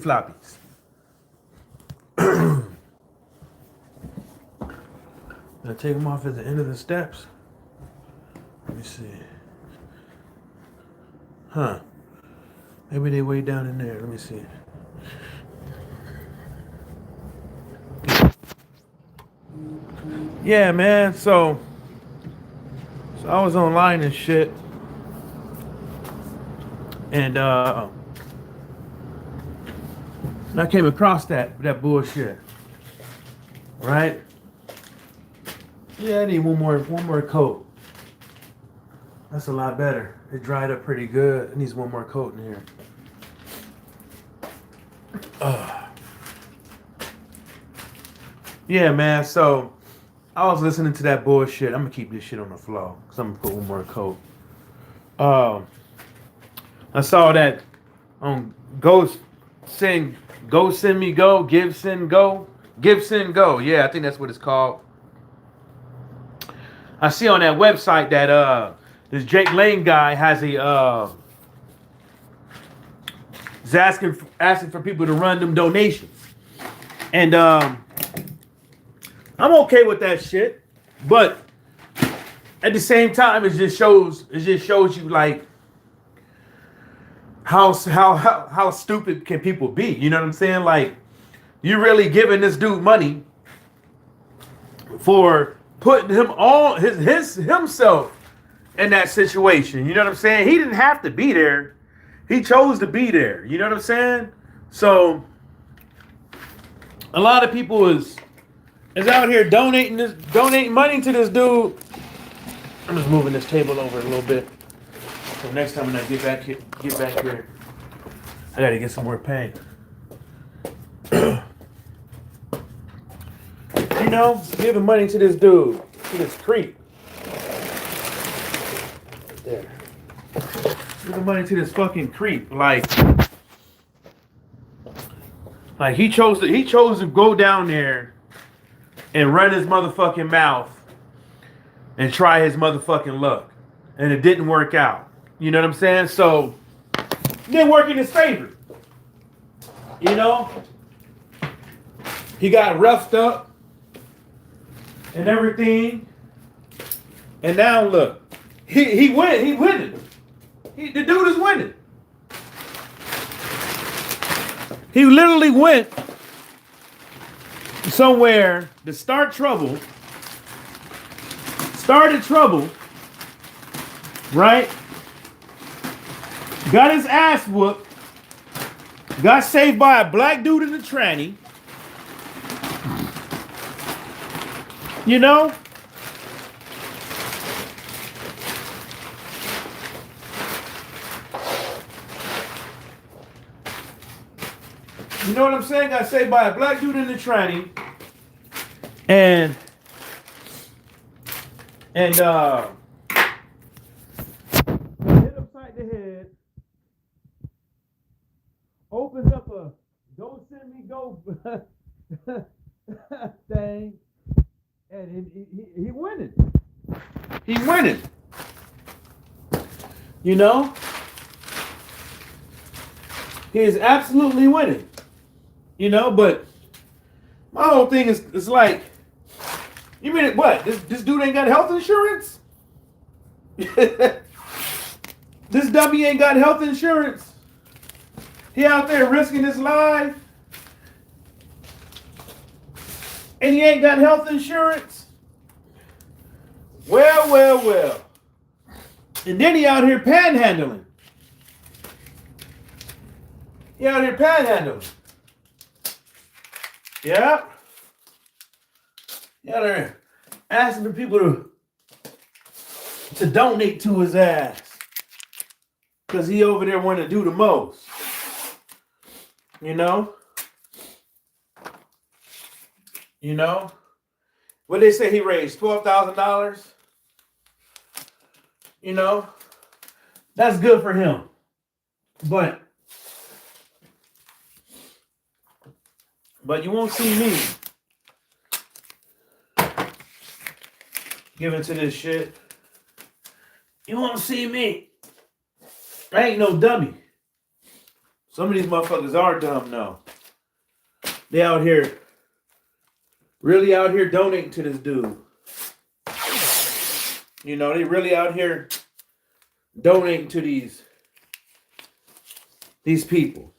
floppies. I take them off at the end of the steps. Let me see. Huh. Maybe they way down in there. Let me see. Yeah, man. So I was online and shit. And I came across that bullshit. Right? Yeah, I need one more coat. That's a lot better. It dried up pretty good. It needs one more coat in here. Yeah, man. So I was listening to that bullshit. I'm gonna keep this shit on the flow because I'm gonna put one more coat. Um, I saw that on Go Send Me Go, Give Send Go, Give Send Go. Yeah, I think that's what it's called. I see on that website that this Jake Lane guy has is asking for people to run them donations, and I'm okay with that shit, but at the same time, it just shows you like how stupid can people be? You know what I'm saying? Like, you really giving this dude money for putting him on himself in that situation. You know what I'm saying? He didn't have to be there. He chose to be there. You know what I'm saying? So a lot of people is out here donating money to this dude. I'm just moving this table over a little bit. So next time when I get back here, I gotta get some more paint. You know, giving money to this dude, to this creep. Right there. Giving money to this fucking creep. Like he chose to go down there and run his motherfucking mouth and try his motherfucking luck. And it didn't work out. You know what I'm saying? So it didn't work in his favor. You know? He got roughed up and everything. And now look. He winning. The dude is winning. He literally went somewhere to started trouble, right? Got his ass whooped, got saved by a black dude in the tranny, you know? You know what I'm saying? Got saved by a black dude in the tranny. And hit upside the head. Opens up a Go Send Me Go thing. And he winning. He winning. You know? He is absolutely winning. You know, but my whole thing is like, you mean what? This dude ain't got health insurance? This dummy ain't got health insurance. He out there risking his life. And he ain't got health insurance? Well. And then he out here panhandling. Yeah. Yeah, they're asking for people to donate to his ass. Because he over there want to do the most. You know? What they say he raised $12,000? You know? That's good for him. But you won't see me giving to this shit. You won't see me. I ain't no dummy. Some of these motherfuckers are dumb now. They out here, really out here donating to this dude. You know, they really out here donating to these people.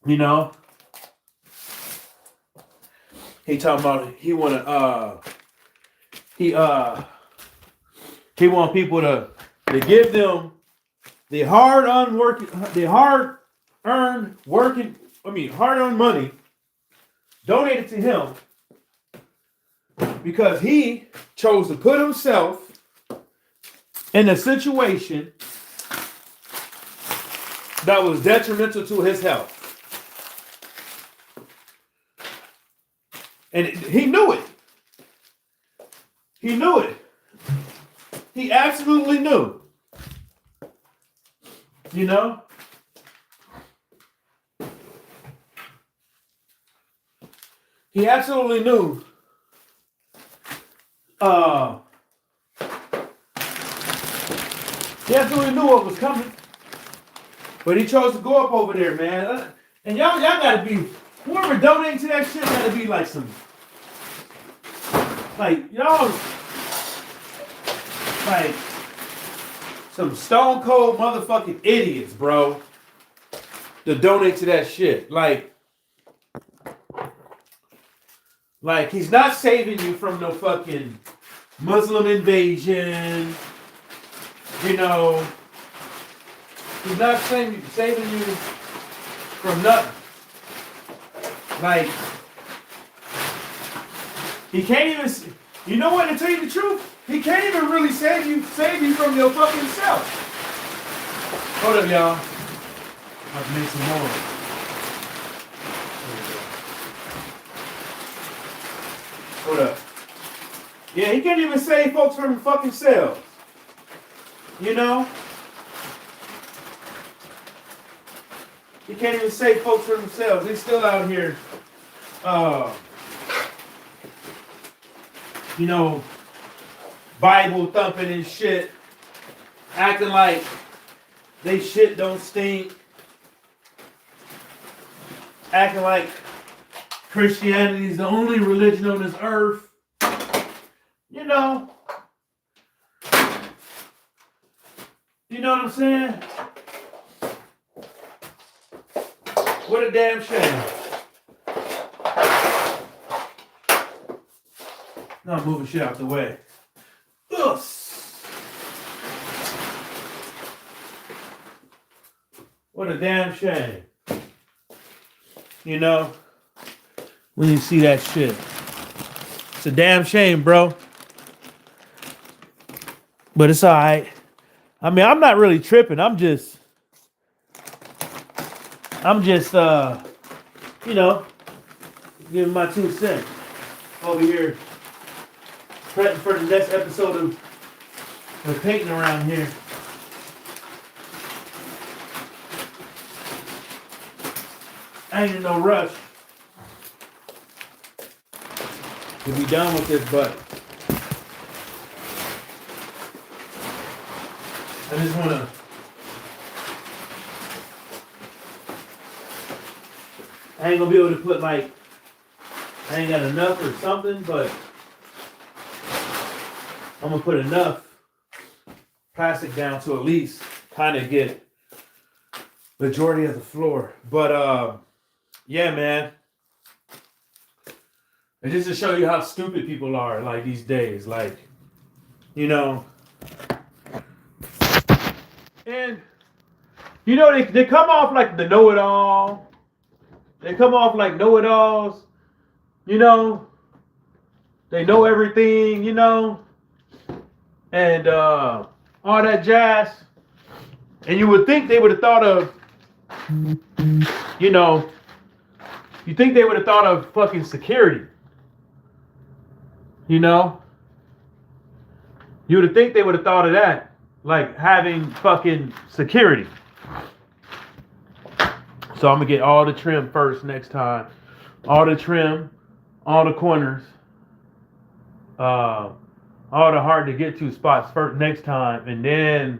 You know? He talking about he want people to give them the hard-earned money donated to him because he chose to put himself in a situation that was detrimental to his health. And he knew it. He knew it. He absolutely knew. You know? He absolutely knew. He absolutely knew what was coming. But he chose to go up over there, man. And y'all gotta be, whoever donating to that shit gotta be like some, like, y'all, like, some stone cold motherfucking idiots, bro, to donate to that shit. Like he's not saving you from no fucking Muslim invasion. You know, he's not saving you from nothing. Like, he can't even, you know what, to tell you the truth, he can't even really save you from your fucking self. Hold up, y'all. I'll make some more. Hold up. Yeah, he can't even save folks from fucking selves. You know? He can't even save folks from themselves. They're still out here, you know, Bible thumping and shit, acting like they shit don't stink, acting like Christianity is the only religion on this earth. You know what I'm saying? What a damn shame. Now I'm moving shit out the way. Ugh. What a damn shame. You know, when you see that shit. It's a damn shame, bro. But it's alright. I mean, I'm not really tripping. I'm just, you know, giving my 2 cents over here, prepping for the next episode of Painting Around Here. I ain't in no rush to be done with this, but I just want to I ain't gonna be able to put like, I ain't got enough or something, but I'm gonna put enough plastic down to at least kind of get majority of the floor. But yeah, man. And just to show you how stupid people are like these days, like, you know. And you know, they come off like the know-it-all. They come off like know-it-alls, you know. They know everything, you know. And all that jazz. And you would think they would have thought of, you know, you think they would have thought of fucking security. You know? You would think they would have thought of that. Like having fucking security. So I'm going to get all the trim first next time. All the trim, all the corners, all the hard to get to spots first next time. And then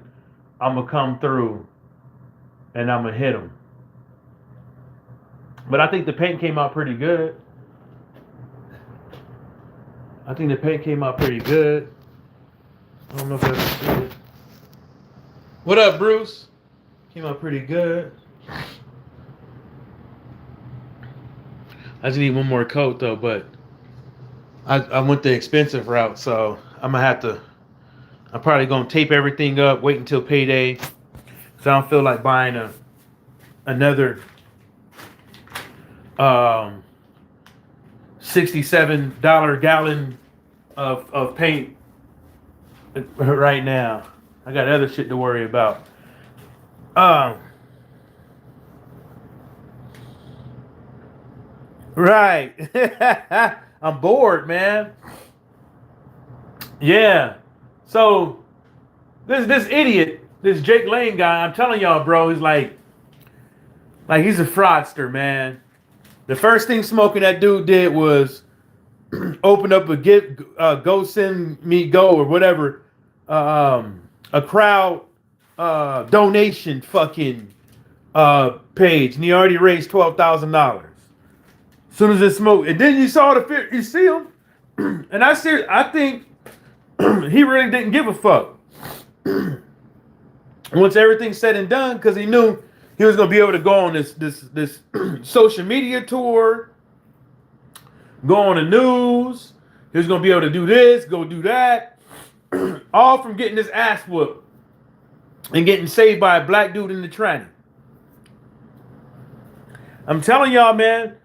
I'm going to come through and I'm gonna hit him. But I think the paint came out pretty good. I think the paint came out pretty good. I don't know if I can see it. What up, Bruce? Came out pretty good. I just need one more coat though, but I went the expensive route, so I'm probably gonna tape everything up, wait until payday. Cause I don't feel like buying another $67 gallon of paint right now. I got other shit to worry about. Right. I'm bored, man. Yeah. So this idiot, this Jake Lane guy, I'm telling y'all, bro, he's like he's a fraudster, man. The first thing Smoking that dude did was open up a Go Send Me Go or whatever, a crowd donation fucking page, and he already raised $12,000. As soon as it smoked, and then you see him, and I think he really didn't give a fuck. Once everything's said and done, because he knew he was gonna be able to go on this social media tour, go on the news. He was gonna be able to do this, go do that, all from getting his ass whooped and getting saved by a black dude in the tranny. I'm telling y'all, man,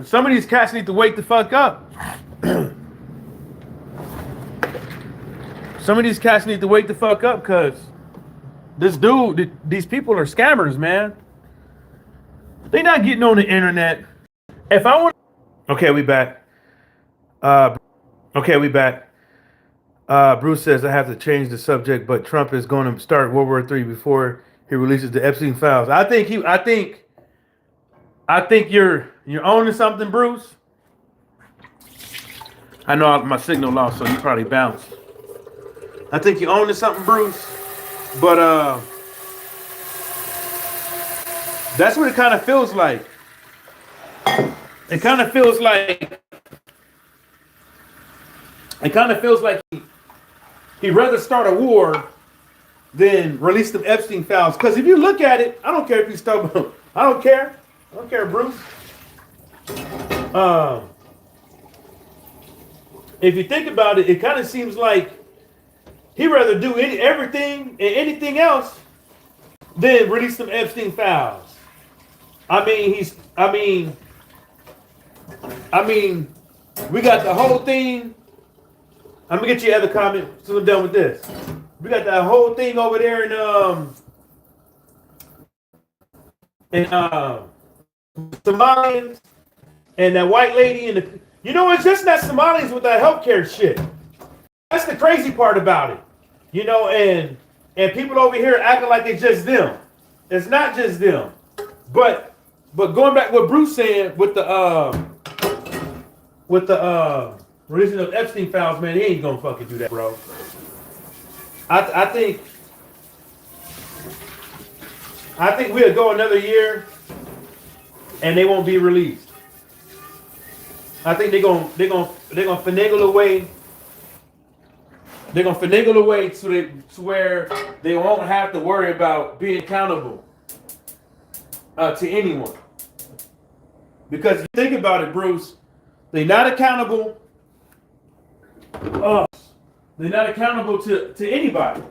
some of these cats need to wake the fuck up. Some of these cats need to wake the fuck up, because these people are scammers, man. They not getting on the internet. If I want, okay, we back. Bruce says I have to change the subject, but Trump is going to start World War III before he releases the Epstein files. I think you're owning something, Bruce. I know my signal lost, so you probably bounced. I think you're owning something, Bruce. But that's what it kind of feels like. It kind of feels like he'd rather start a war than release them Epstein files. Because if you look at it, I don't care if he's talking. I don't care, Bruce. If you think about it, it kind of seems like he'd rather do everything and anything else than release some Epstein files. I mean, we got the whole thing. I'm gonna get you other comment so I'm done with this. We got that whole thing over there in Somalians, and that white lady it's just not Somalians with that healthcare shit. That's the crazy part about it. And people over here acting like it's just them. It's not just them. But going back to what Bruce said with the releasing of Epstein files, man, he ain't gonna fucking do that, bro. I think we'll go another year and they won't be released. I think they're gonna finagle away. They're gonna finagle away to where they won't have to worry about being accountable to anyone. Because if you think about it, Bruce, they're not accountable. They're not accountable to anybody.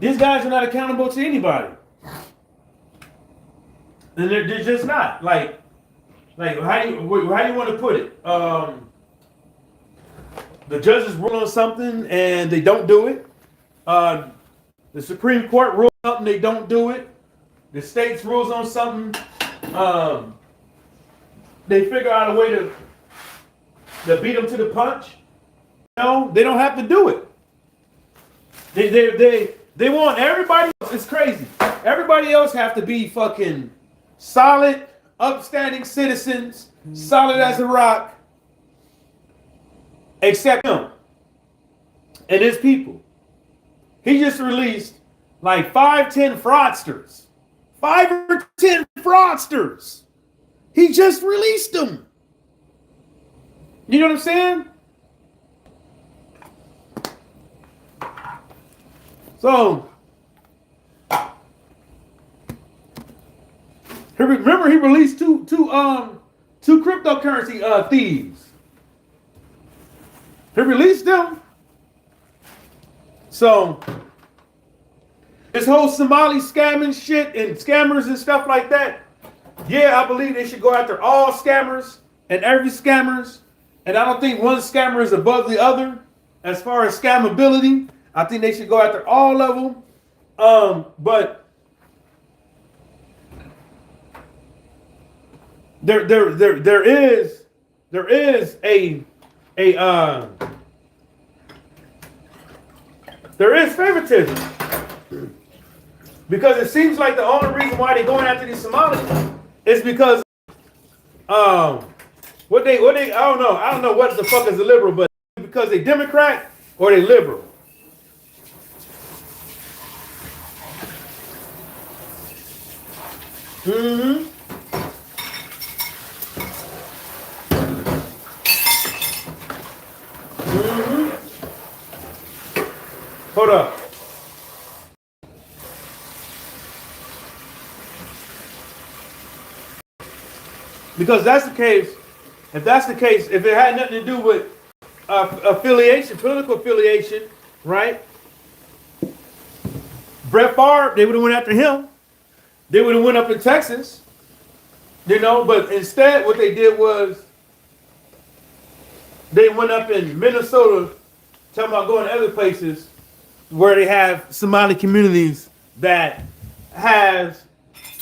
These guys are not accountable to anybody. And they're just not. Like how do you want to put it? The judges rule on something and they don't do it. The Supreme Court rules on something, they don't do it. The states rules on something, they figure out a way to beat them to the punch. No, they don't have to do it. They want everybody else. It's crazy. Everybody else have to be fucking solid, upstanding citizens solid as a rock, except him and his people. He just released like 5, 10 fraudsters. 5 or 10 fraudsters. He just released them. You know what I'm saying? So, remember he released two cryptocurrency thieves. He released them. So, this whole Somali scamming shit and scammers and stuff like that, yeah, I believe they should go after all scammers and every scammers. And I don't think one scammer is above the other as far as scammability. I think they should go after all of them. But there is favoritism, because it seems like the only reason why they're going after these Somalis is because what they I don't know what the fuck is a liberal, but because they Democrat or they liberal. Mm-hmm. Mm-hmm. Hold up. Because that's the case. If that's the case, if it had nothing to do with affiliation, political affiliation, right? Brett Favre, they would have went after him. They would have went up in Texas, you know. But instead, what they did was they went up in Minnesota, talking about going to other places where they have Somali communities that has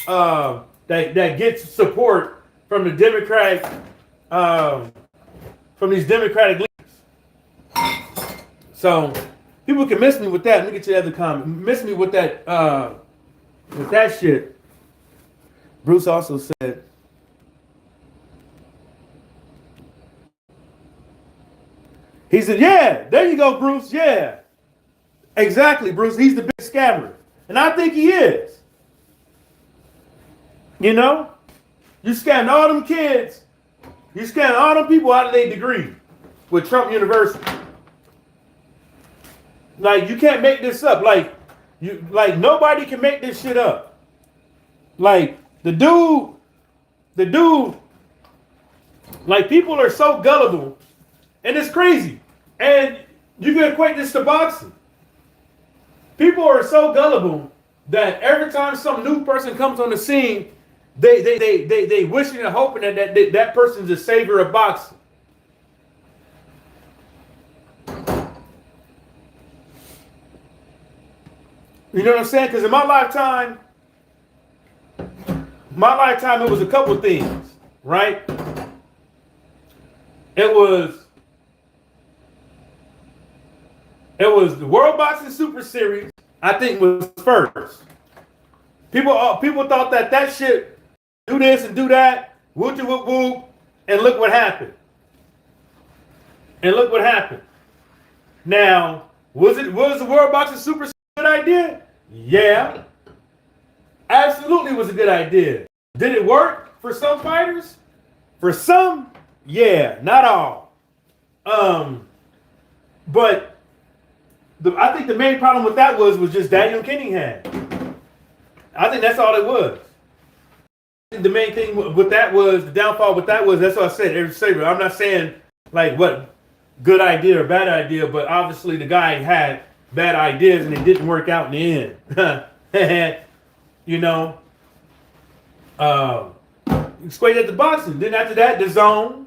that gets support from the Democratic from these Democratic leaders. So people can miss me with that. Let me get to the other comment. Miss me with that shit. Bruce also said, he said, yeah, there you go, Bruce. Yeah, exactly, Bruce. He's the big scammer. And I think he is. You know, you scammed all them kids. You scammed all them people out of their degree with Trump University. Like, you can't make this up. Like nobody can make this shit up. Like, the dude, like, people are so gullible, and it's crazy. And you can equate this to boxing. People are so gullible that every time some new person comes on the scene, they wishing and hoping that person's the savior of boxing. You know what I'm saying? Because in my lifetime, it was a couple things, right? It was the World Boxing Super Series, I think, was first. People thought that shit, do this and do that, whoop whoop whoop, and look what happened. Now, was the World Boxing Super Series a good idea? Yeah. Absolutely was a good idea. Did it work for some fighters? For some, yeah, not all. But I think the main problem with that was just Daniel Kinningham. I think that's all it was. I think the main thing with that was, the downfall with that was, that's what I said, every saber. I'm not saying like what good idea or bad idea, but obviously the guy had bad ideas and it didn't work out in the end. You know, equate that to boxing. Then after that, the zone.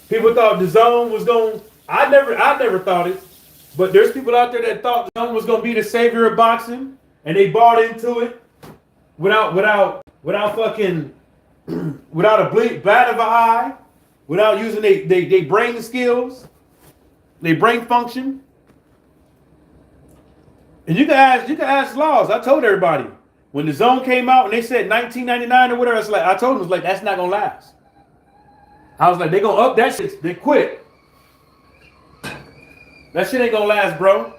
People thought the zone was going. I never thought it, but there's people out there that thought the zone was going to be the savior of boxing, and they bought into it without fucking without a bat of an eye, without using they brain skills, they brain function. And you can ask Laws. I told everybody. When the zone came out and they said 1999 or whatever, I told them, that's not gonna last. I was like, they gonna up that shit. They quit. That shit ain't gonna last, bro.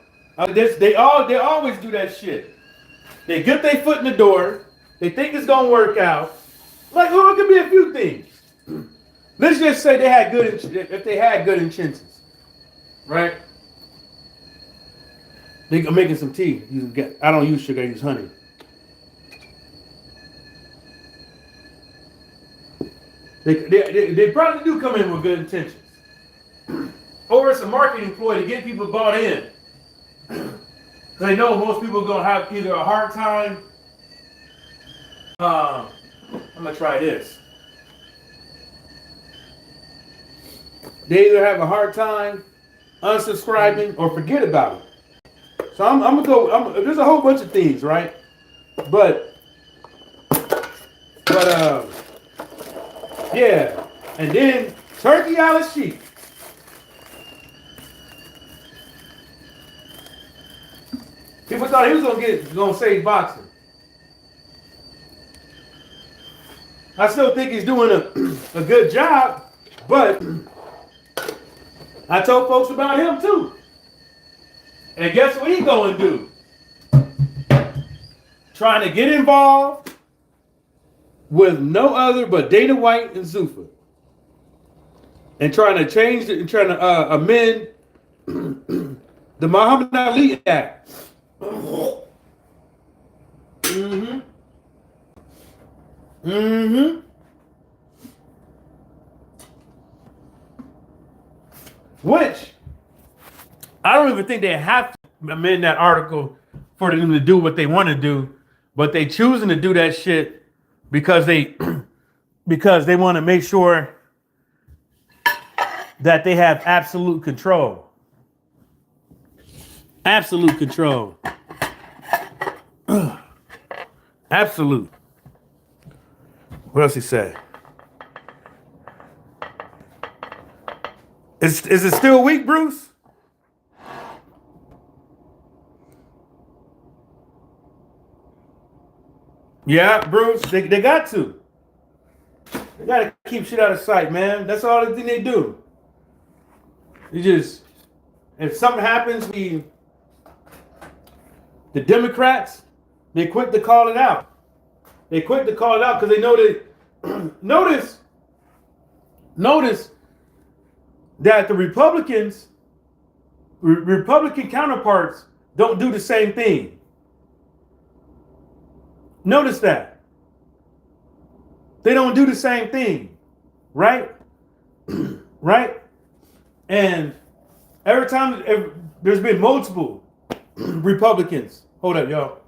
They always do that shit. They get their foot in the door. They think it's gonna work out. Like, oh, it could be a few things. Let's just say if they had good intentions, right? They're making some tea. I don't use sugar, I use honey. They probably do come in with good intentions. Or it's a marketing ploy to get people bought in. They know most people are going to have either a hard time. I'm going to try this. They either have a hard time unsubscribing or forget about it. So I'm going to go, there's a whole bunch of things, right? But yeah. And then turkey a la sheep. People thought he was gonna save boxing. I still think he's doing a good job, but I told folks about him too. And guess what he gonna do? Trying to get involved with no other but Dana White and Zuffa. And trying to change it and trying to amend the Muhammad Ali Act. Which I don't even think they have to amend that article for them to do what they want to do, but they choosing to do that shit because they want to make sure that they have absolute control. Absolute control. Absolute. What else he say? Is it still weak, Bruce? Yeah, Bruce. They got to. They got to keep shit out of sight, man. That's all the thing they do. You just, if something happens, the Democrats, they quick to call it out. They quick to call it out because they know that. Notice that the Republican counterparts don't do the same thing. Notice that. They don't do the same thing, right? Right? And every time there's been multiple Republicans. Hold up, y'all.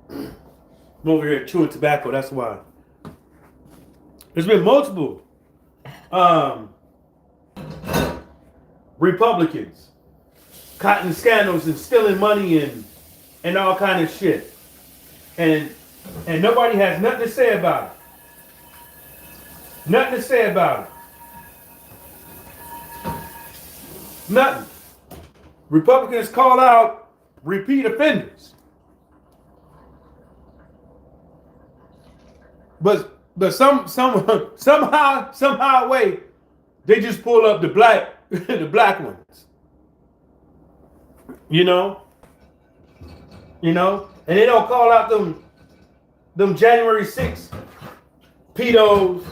I'm over here chewing tobacco, that's why. There's been multiple Republicans caught in scandals and stealing money and all kind of shit. And nobody has nothing to say about it. Nothing to say about it. Nothing. Republicans call out repeat offenders. But somehow way, they just pull up the black ones. You know? And they don't call out them January 6th pedos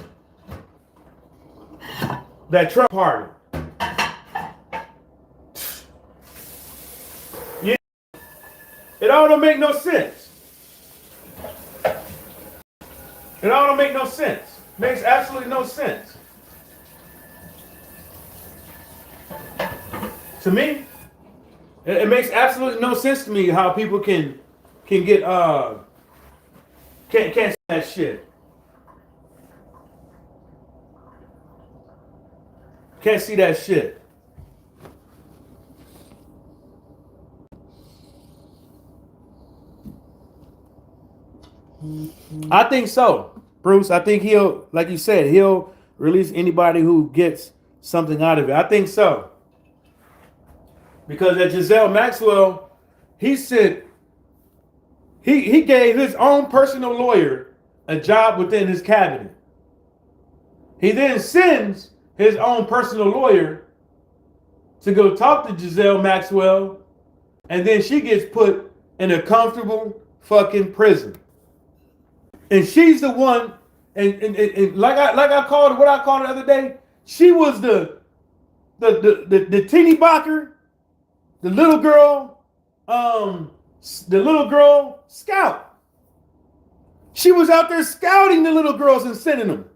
that Trump pardoned. Yeah. It all don't make no sense. It all don't make no sense. Makes absolutely no sense. To me, it makes absolutely no sense to me how people can get can't see that shit. Can't see that shit. I think so, Bruce. I think he'll, like you said, he'll release anybody who gets something out of it. I think so. Because at Giselle Maxwell, he said he gave his own personal lawyer a job within his cabinet. He then sends his own personal lawyer to go talk to Ghislaine Maxwell, and then she gets put in a comfortable fucking prison. And she's the one, and like I called it, what I called it the other day, she was the teeny bocker, the little girl scout. She was out there scouting the little girls and sending them.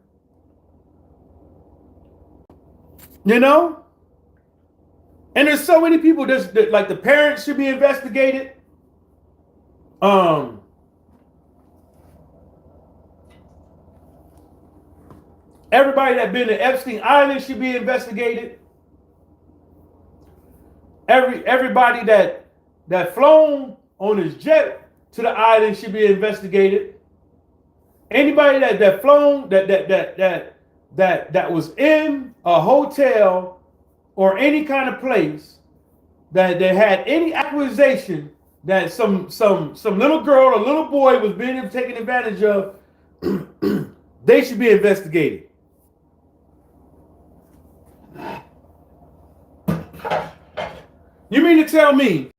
You know? And there's so many people that like the parents should be investigated. Everybody that been to Epstein Island should be investigated. Everybody that flown on his jet to the island should be investigated. Anybody that flown that was in a hotel or any kind of place that had any accusation that some little girl or little boy was being taken advantage of, they should be investigated. You mean to tell me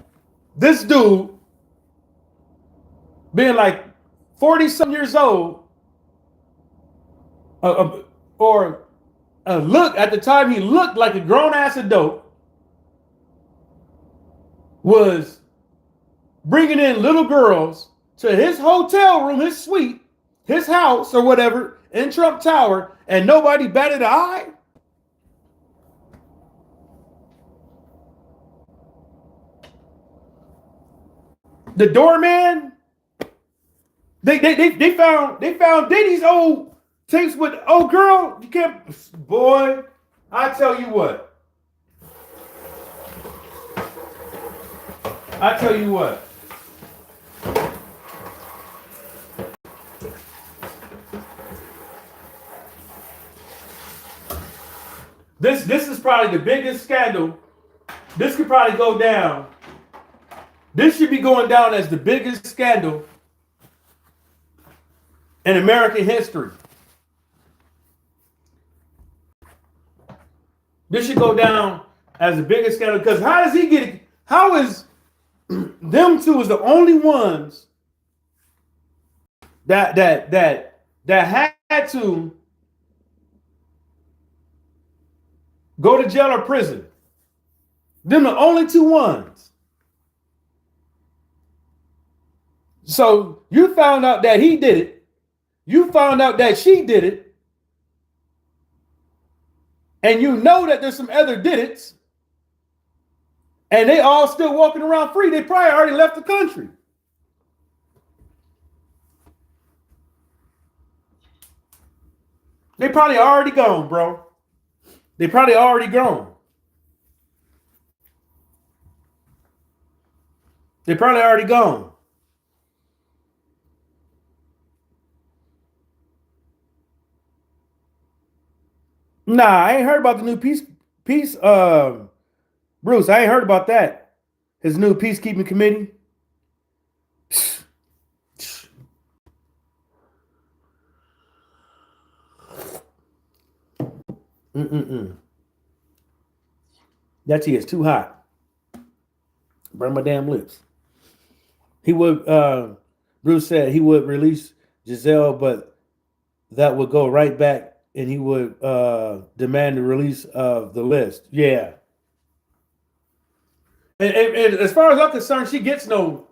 this dude, being like 40-some years old, or look at the time he looked like a grown-ass adult, was bringing in little girls to his hotel room, his suite, his house or whatever in Trump Tower, and nobody batted an eye? The doorman, they found Diddy's old tapes with old girl. You can't, boy. I tell you what. This is probably the biggest scandal. This could probably go down. This should be going down as the biggest scandal in American history. This should go down as the biggest scandal, because how does he get it? How is them two is the only ones that had to go to jail or prison? Them the only two ones. So you found out that he did it. You found out that she did it. And you know that there's some other did it's. And they all still walking around free. They probably already left the country. They probably already gone, bro. They probably already gone. They probably already gone. Nah, I ain't heard about the new peace. Bruce, I ain't heard about that. His new peacekeeping committee. That tea is too hot. Burn my damn lips. He would, Bruce said he would release Giselle, but that would go right back, and he would demand the release of the list. Yeah. And as far as I'm concerned, she gets no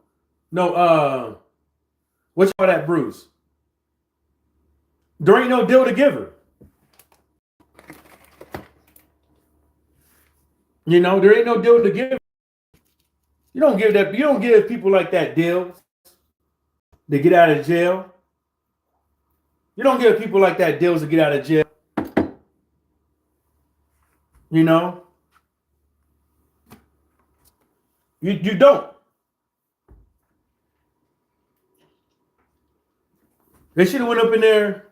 what you call that, Bruce? There ain't no deal to give her. You know, there ain't no deal to give. You don't give people like that deals to get out of jail. You don't give people like that deals to get out of jail. You know? You don't. They should have went up in there.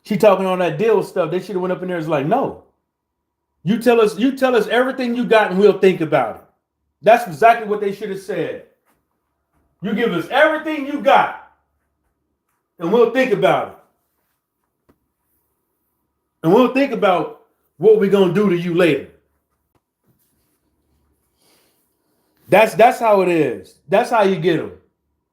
She talking on that deal stuff. They should have went up in there and was like, no. You tell us everything you got and we'll think about it. That's exactly what they should have said. You give us everything you got. and we'll think about it. And we'll think about what we're going to do to you later. That's how it is. That's how you get them.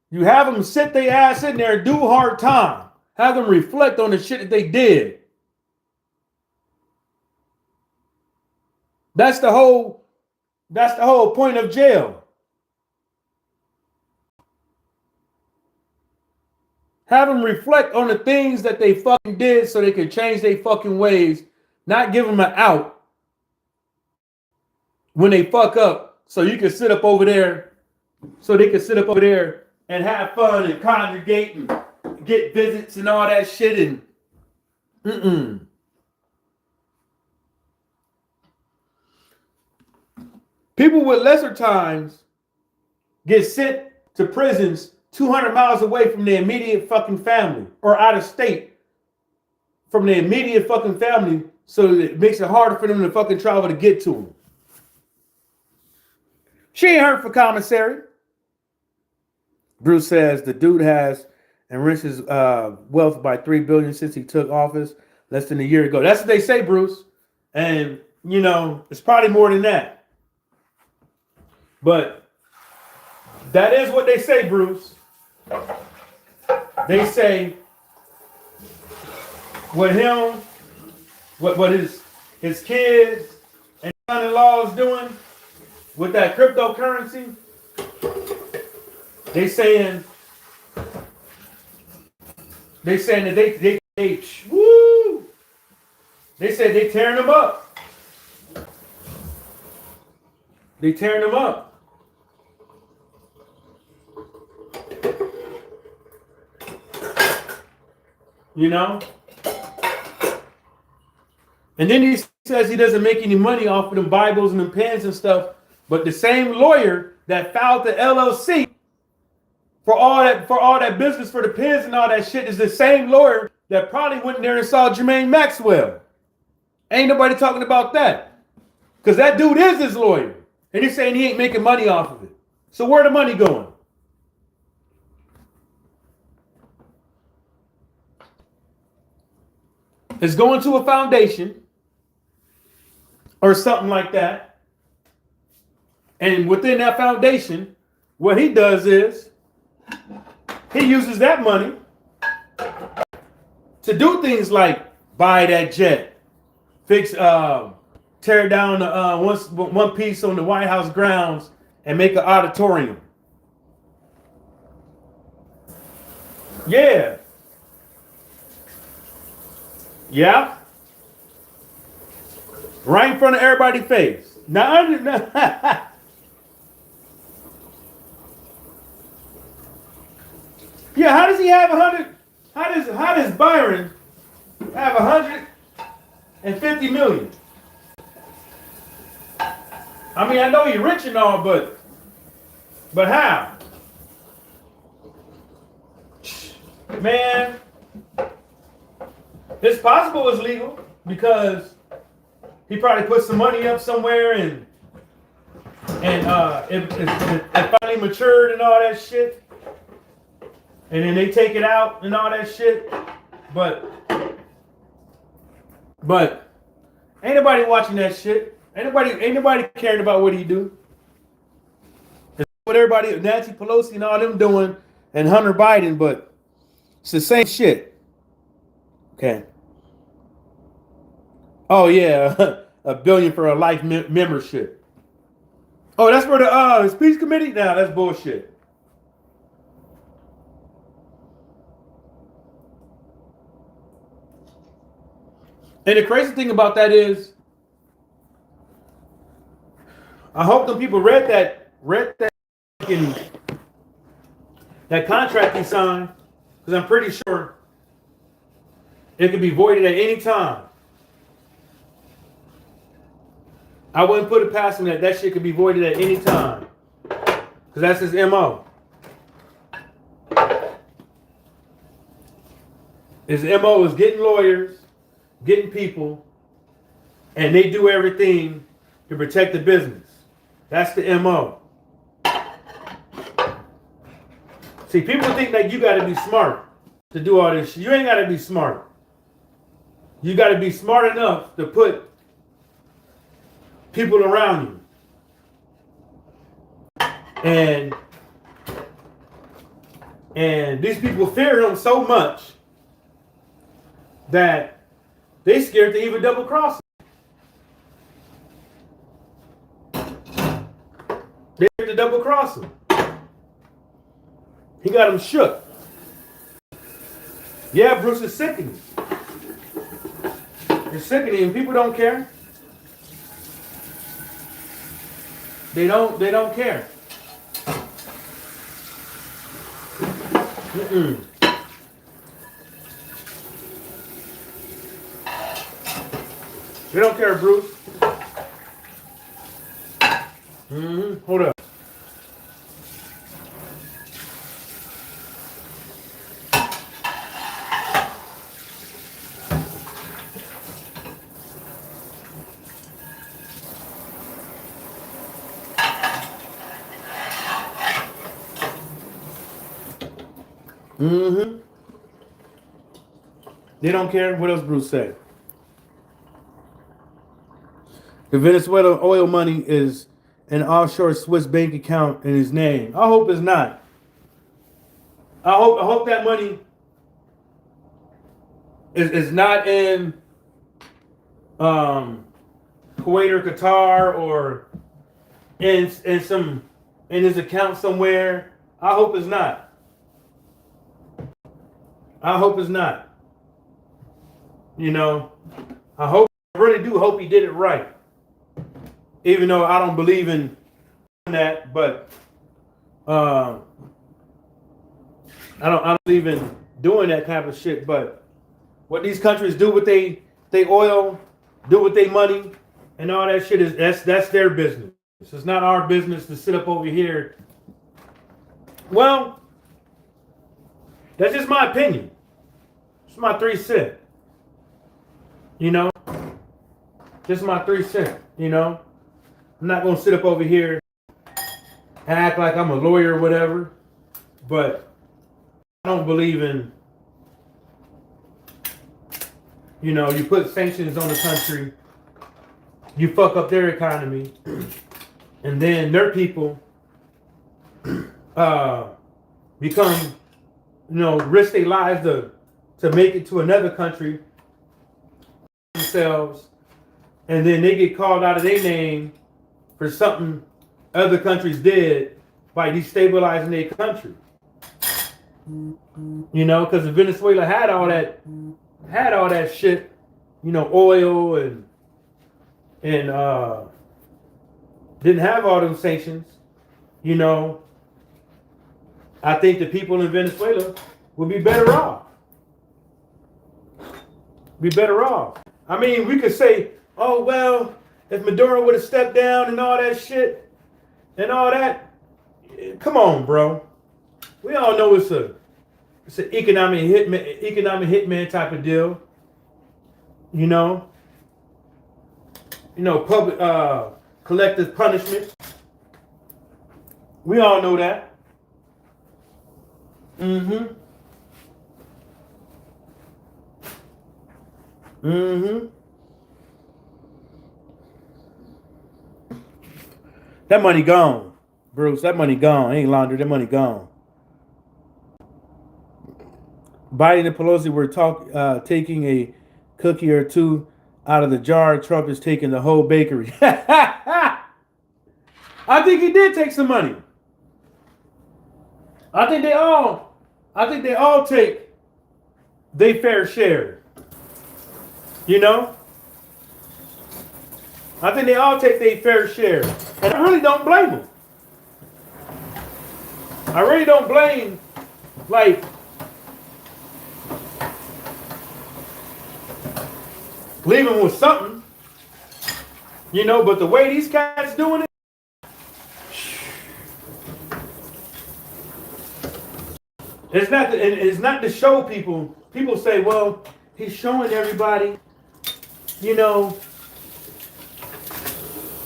You have them sit their ass in there and do hard time. Have them reflect on the shit that they did. That's the whole point of jail. Have them reflect on the things that they fucking did so they can change their fucking ways. Not give them an out when they fuck up so you can sit up over there. So they can sit up over there and have fun and congregate and get visits and all that shit and People with lesser times get sent to prisons 200 miles away from their immediate fucking family or out of state from their immediate fucking family, so it makes it harder for them to fucking travel to get to them. She ain't hurt for commissary. Bruce says the dude has enriched his wealth by $3 billion since he took office less than a year ago. That's what they say, Bruce. And, you know, it's probably more than that. But that is what they say, Bruce. They say what him, what his kids and son-in-law is doing with that cryptocurrency. They saying that they woo. They said they tearing them up. They tearing them up. You know? And then he says he doesn't make any money off of them Bibles and them pens and stuff. But the same lawyer that filed the LLC for all that business for the pens and all that shit is the same lawyer that probably went there and saw Jermaine Maxwell. Ain't nobody talking about that. Because that dude is his lawyer. And he's saying he ain't making money off of it. So where the money going? It's going to a foundation or something like that. And within that foundation, what he does is he uses that money to do things like buy that jet, tear down one piece on the White House grounds and make an auditorium. Yeah. Yeah. Right in front of everybody's face. Now, yeah, how does he have 100? How does Byron have 150 million? I mean, I know he's rich and all, but how? Man, it's possible it's legal because he probably put some money up somewhere and it finally matured and all that shit. And then they take it out and all that shit. But ain't nobody watching that shit. Ain't nobody caring about what he do. It's what everybody, Nancy Pelosi and all them doing and Hunter Biden, but it's the same shit. Okay. Oh yeah, $1 billion for a life membership. Oh, that's for the speech committee? Nah, that's bullshit. And the crazy thing about that is, I hope them people read that contract he signed, because I'm pretty sure it could be voided at any time. I wouldn't put it past him that shit could be voided at any time, because that's his MO. His MO is getting lawyers, getting people, and they do everything to protect the business. That's the MO. See, people think that you got to be smart. to do all this shit. You ain't got to be smart. You got to be smart enough to put people around you. And these people fear him so much that they scared to even double cross him. They scared to double cross him. He got him shook. Yeah, Bruce is sickening. It's sickening, and people don't care. They don't care. Mm-mm. They don't care, Bruce. Hold up. They don't care. What else Bruce said? The Venezuela oil money is an offshore Swiss bank account in his name. I hope it's not. I hope that money is not in Kuwait or Qatar or in his account somewhere. I hope it's not. I hope it's not. You know, I really do hope he did it right. Even though I don't believe in that, but I don't believe in doing that type of shit. But what these countries do with they oil, do with their money, and all that shit that's their business. It's not our business to sit up over here. Well, that's just my opinion. It's my 3 cents. You know, just my 3 cents. You know, I'm not gonna sit up over here and act like I'm a lawyer or whatever, but I don't believe in, you know, you put sanctions on the country, you fuck up their economy, and then their people become, you know, risk their lives to make it to another country themselves, and then they get called out of their name for something other countries did by destabilizing their country. You know, because Venezuela had all that shit, you know, oil and didn't have all them sanctions. You know, I think the people in Venezuela would be better off. Be better off. I mean, we could say, oh, well, if Maduro would have stepped down and all that shit and all that, come on, bro. We all know it's an economic hitman type of deal. You know, public collective punishment. We all know that. That money gone, Bruce. That money gone. Ain't laundered. That money gone. Biden and Pelosi were taking a cookie or two out of the jar. Trump is taking the whole bakery. I think he did take some money. I think they all take their fair share. You know? I think they all take their fair share. And I really don't blame them. I really don't blame, like, leave them with something. You know, but the way these cats doing it, it's not to show people. People say, well, he's showing everybody, you know,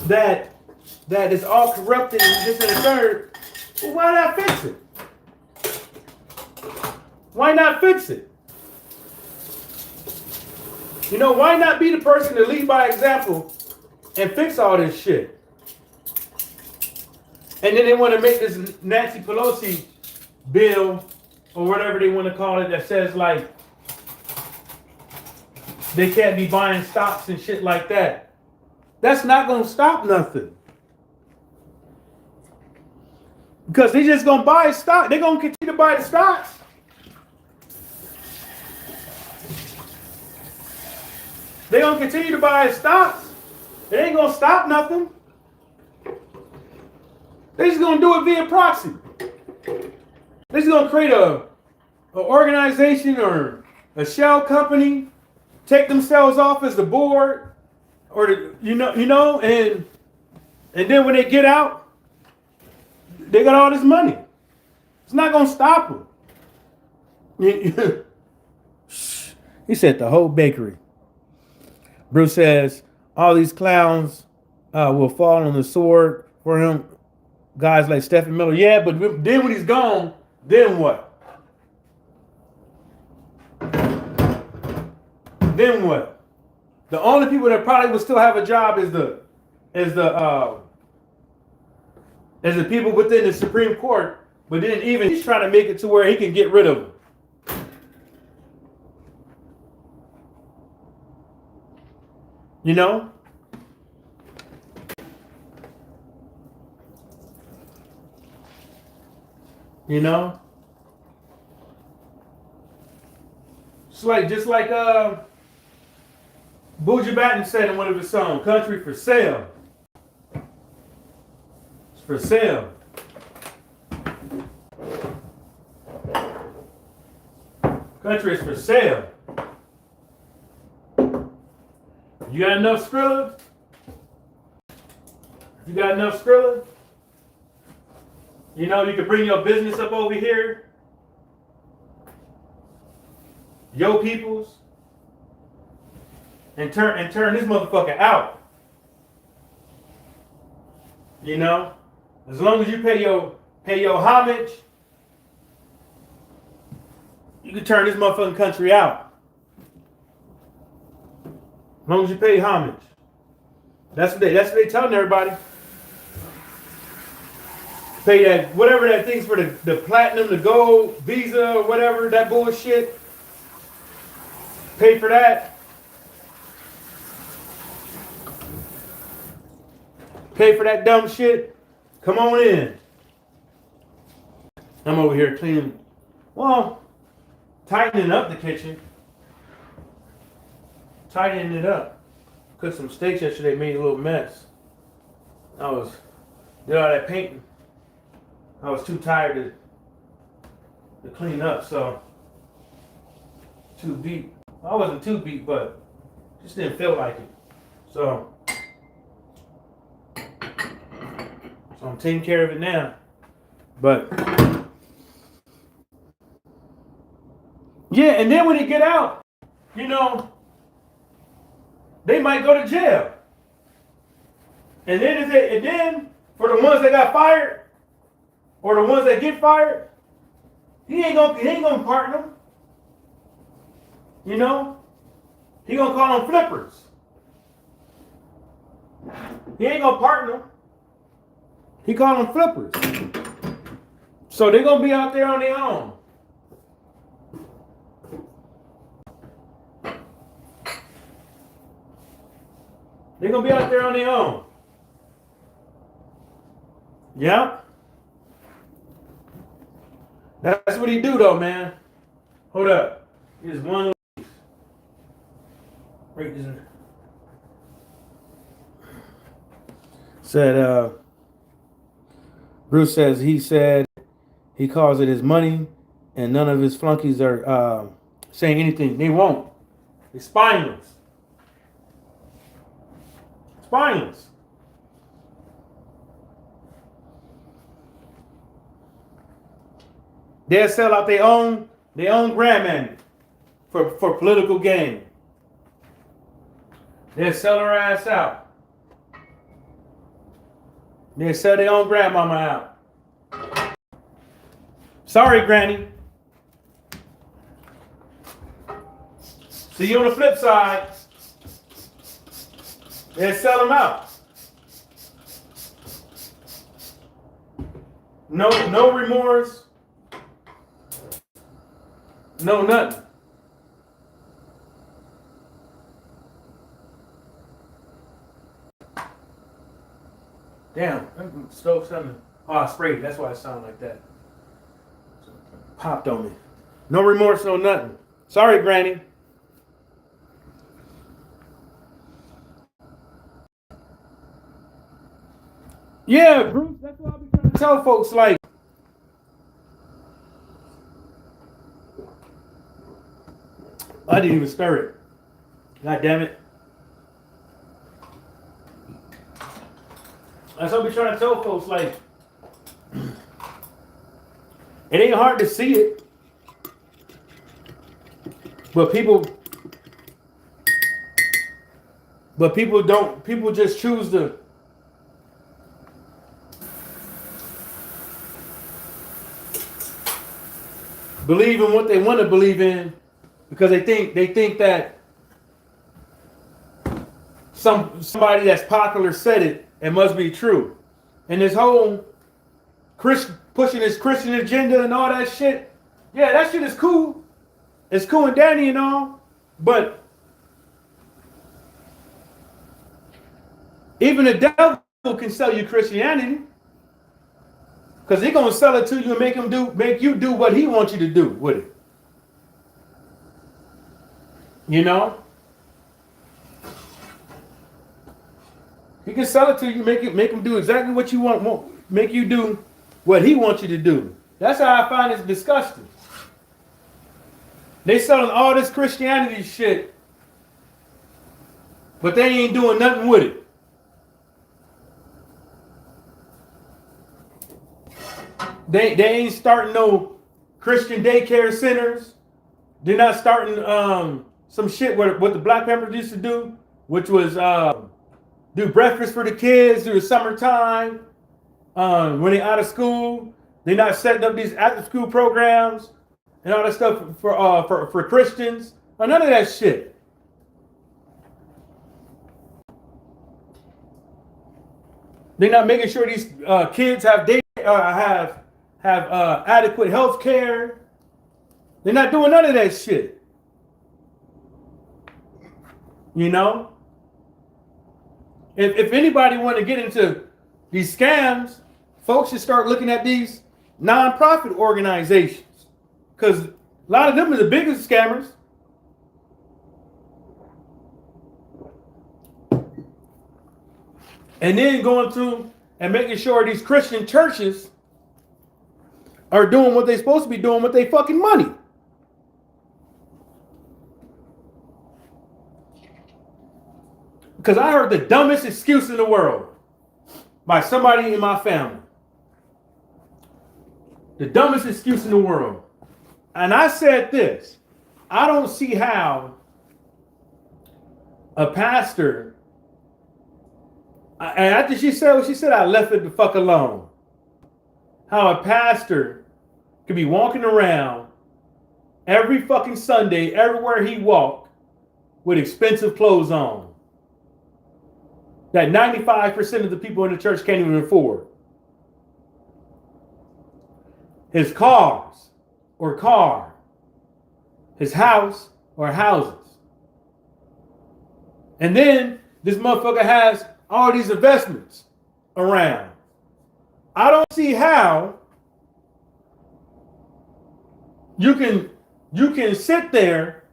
that it's all corrupted and this and the third. Well, why not fix it? Why not fix it? You know, why not be the person to lead by example and fix all this shit? And then they want to make this Nancy Pelosi bill or whatever they want to call it that says like they can't be buying stocks and shit like that. That's not going to stop nothing. Because they're just going to buy stock. They're going to continue to buy the stocks. They're going to continue to buy stocks. It ain't going to stop nothing. They're just going to do it via proxy. They're just going to create an organization or a shell company, take themselves off as the board, or the, you know, and then when they get out, they got all this money. It's not going to stop them. He said the whole bakery. Bruce says all these clowns will fall on the sword for him. Guys like Stephen Miller. Yeah, but then when he's gone, then what? Then what? The only people that probably would still have a job is the people within the Supreme Court. But then even he's trying to make it to where he can get rid of them. You know? You know? It's like just like Buju Banton said in one of his songs, "Country for sale." It's for sale. Country is for sale. You got enough Skrilla? You got enough Skrilla? You know, you can bring your business up over here. Yo peoples. And turn this motherfucker out. You know? As long as you pay your homage, you can turn this motherfucking country out. As long as you pay homage. That's what they telling everybody. Pay that, whatever that thing's for the platinum, the gold, Visa, or whatever, that bullshit. Pay for that. Pay for that dumb shit. Come on in. I'm over here cleaning, well, tightening up the kitchen. Tightening it up. Cooked some steaks yesterday, made a little mess. Did all that painting. I was too tired to clean up, so too beat. I wasn't too beat, but just didn't feel like it. So I'm taking care of it now. But yeah, and then when they get out, you know, they might go to jail. And then for the ones that got fired, or the ones that get fired, he ain't gonna pardon them. You know? He gonna call them flippers. He ain't gonna pardon them. He call them flippers. So they're gonna be out there on their own. They're gonna be out there on their own. Yeah. That's what he do though, man. Hold up. Here's one. Right there. Said Bruce says he calls it his money and none of his flunkies are saying anything. They won't. They're spineless. Spineless. They'll sell out their own grandman for political gain. They'll sell her ass out. They'll sell their own grandmama out. Sorry, Granny. See, on the flip side, they sell them out. No remorse. No nothing. Damn, stove something. Oh, I sprayed. That's why it sounded like that. Popped on me. No remorse, no nothing. Sorry, Granny. Yeah, Bruce, that's what I've been trying to tell folks. Like, I didn't even stir it. God damn it. That's what I've been trying to tell folks. Like, it ain't hard to see it. But people just choose to believe in what they want to believe in because they think that somebody that's popular said it must be true. And this whole pushing this Christian agenda and all that shit, yeah, that shit is cool. It's cool and dandy and all, but even the devil can sell you Christianity because he's gonna sell it to you and make you do what he wants you to do with it. You know, he can sell it to you, make him do exactly what you want, make you do what he wants you to do. That's how I find it disgusting. They selling all this Christianity shit, but they ain't doing nothing with it. They ain't starting no Christian daycare centers. They're not starting some shit what the Black Panthers used to do, which was do breakfast for the kids through the summertime when they out of school. They're not setting up these after school programs and all that stuff for Christians. None of that shit. They're not making sure these kids have adequate health care. They're not doing none of that shit. You know? If anybody want to get into these scams, folks should start looking at these nonprofit organizations. Because a lot of them are the biggest scammers. And then going through and making sure these Christian churches are doing what they're supposed to be doing with their fucking money. Because I heard the dumbest excuse in the world by somebody in my family. The dumbest excuse in the world. And I said this, I don't see how a pastor, and after she said what she said, I left it the fuck alone. How a pastor could be walking around every fucking Sunday, everywhere he walked, with expensive clothes on that 95% of the people in the church can't even afford. His cars or car, his house or houses. And then this motherfucker has all these investments around. I don't see how you can sit there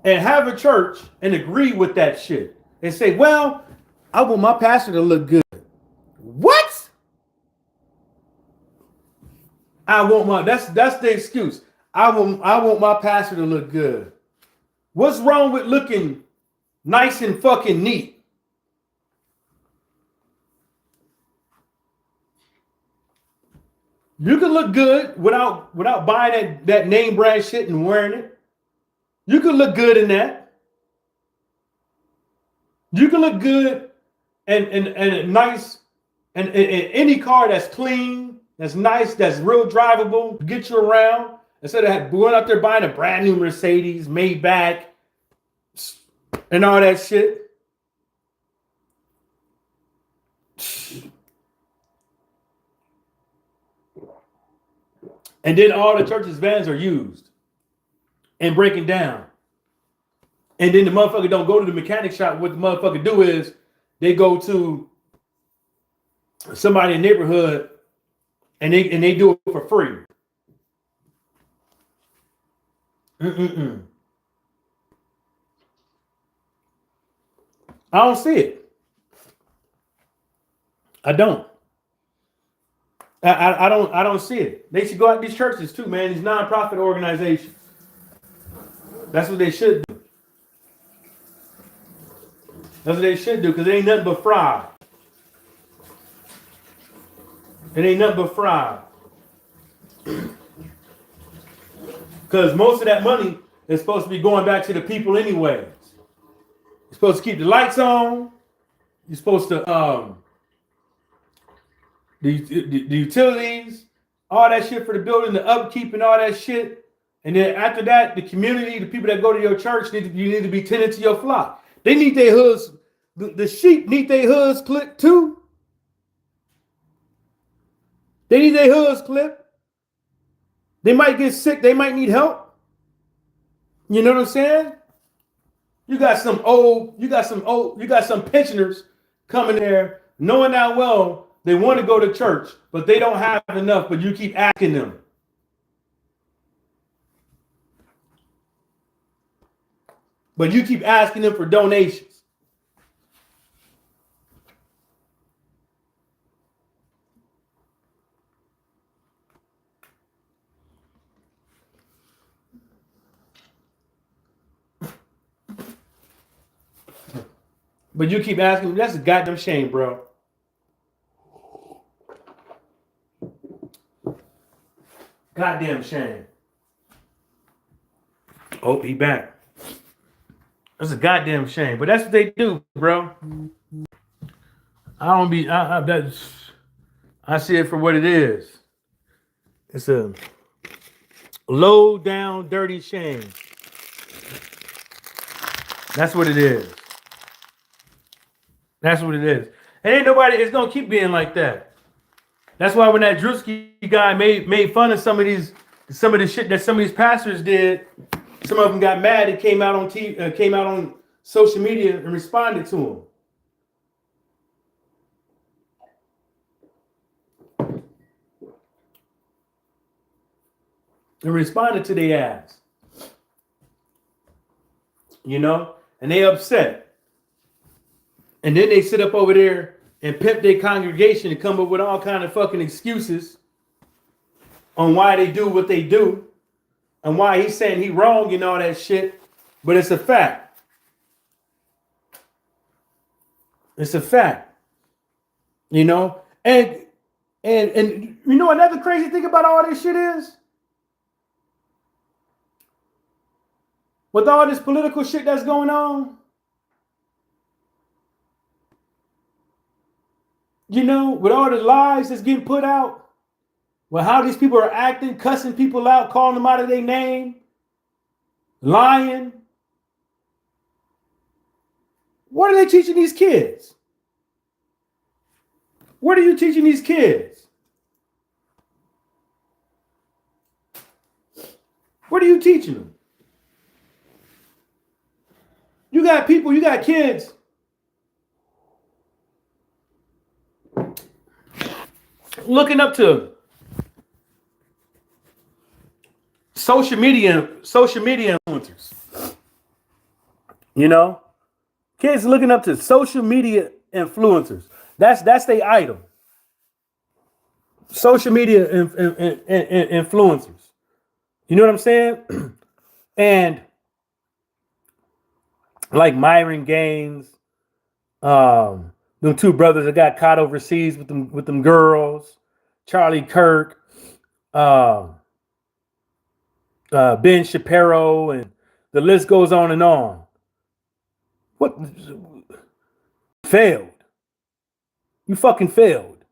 and have a church and agree with that shit and say, well, I want my pastor to look good. What? That's the excuse. I want my pastor to look good. What's wrong with looking nice and fucking neat? You can look good without buying that name brand shit and wearing it. You can look good in that. You can look good and nice and any car that's clean, that's nice, that's real drivable, get you around. Instead of going out there buying a brand new Mercedes, Maybach, and all that shit. And then all the church's vans are used and breaking down. And then the motherfucker don't go to the mechanic shop. What the motherfucker do is they go to somebody in the neighborhood and they do it for free. I don't see it. I don't. I don't see it. They should go out these churches too, man. These nonprofit organizations. That's what they should do. That's what they should do, because it ain't nothing but fraud. It ain't nothing but fraud. Because most of that money is supposed to be going back to the people anyways. You're supposed to keep the lights on. You're supposed to the utilities, all that shit for the building, the upkeep and all that shit. And then after that, the community, the people that go to your church, you need to be tending to your flock. They need their hoods. The sheep need their hoods clipped too. They need their hoods clipped. They might get sick. They might need help. You know what I'm saying? You got some pensioners coming there knowing that well they want to go to church, but they don't have enough, but you keep asking them. But you keep asking them for donations. But you keep asking them. That's a goddamn shame, bro. Goddamn shame. Oh, he back. That's a goddamn shame. But that's what they do, bro. I see it for what it is. It's a low down, dirty shame. That's what it is. That's what it is. And ain't nobody, it's gonna keep being like that. That's why when that Drewski guy made fun of some of the shit that some of these pastors did, some of them got mad and came out on TV, came out on social media and responded to him. And responded to their ass. You know? And they upset. And then they sit up over there and pimp their congregation and come up with all kind of fucking excuses on why they do what they do and why he's saying he wrong and all that shit. But it's a fact. It's a fact. You know? And you know another crazy thing about all this shit is? With all this political shit that's going on, you know, with all the lies that's getting put out, with how these people are acting, cussing people out, calling them out of their name, lying. What are they teaching these kids? What are you teaching these kids? What are you teaching them? You got people, you got kids looking up to social media influencers. You know, kids looking up to social media influencers. That's their idol. Social media influencers. You know what I'm saying? And like Myron Gaines, them two brothers that got caught overseas with them girls, Charlie Kirk, Ben Shapiro, and the list goes on and on. What failed? You fucking failed.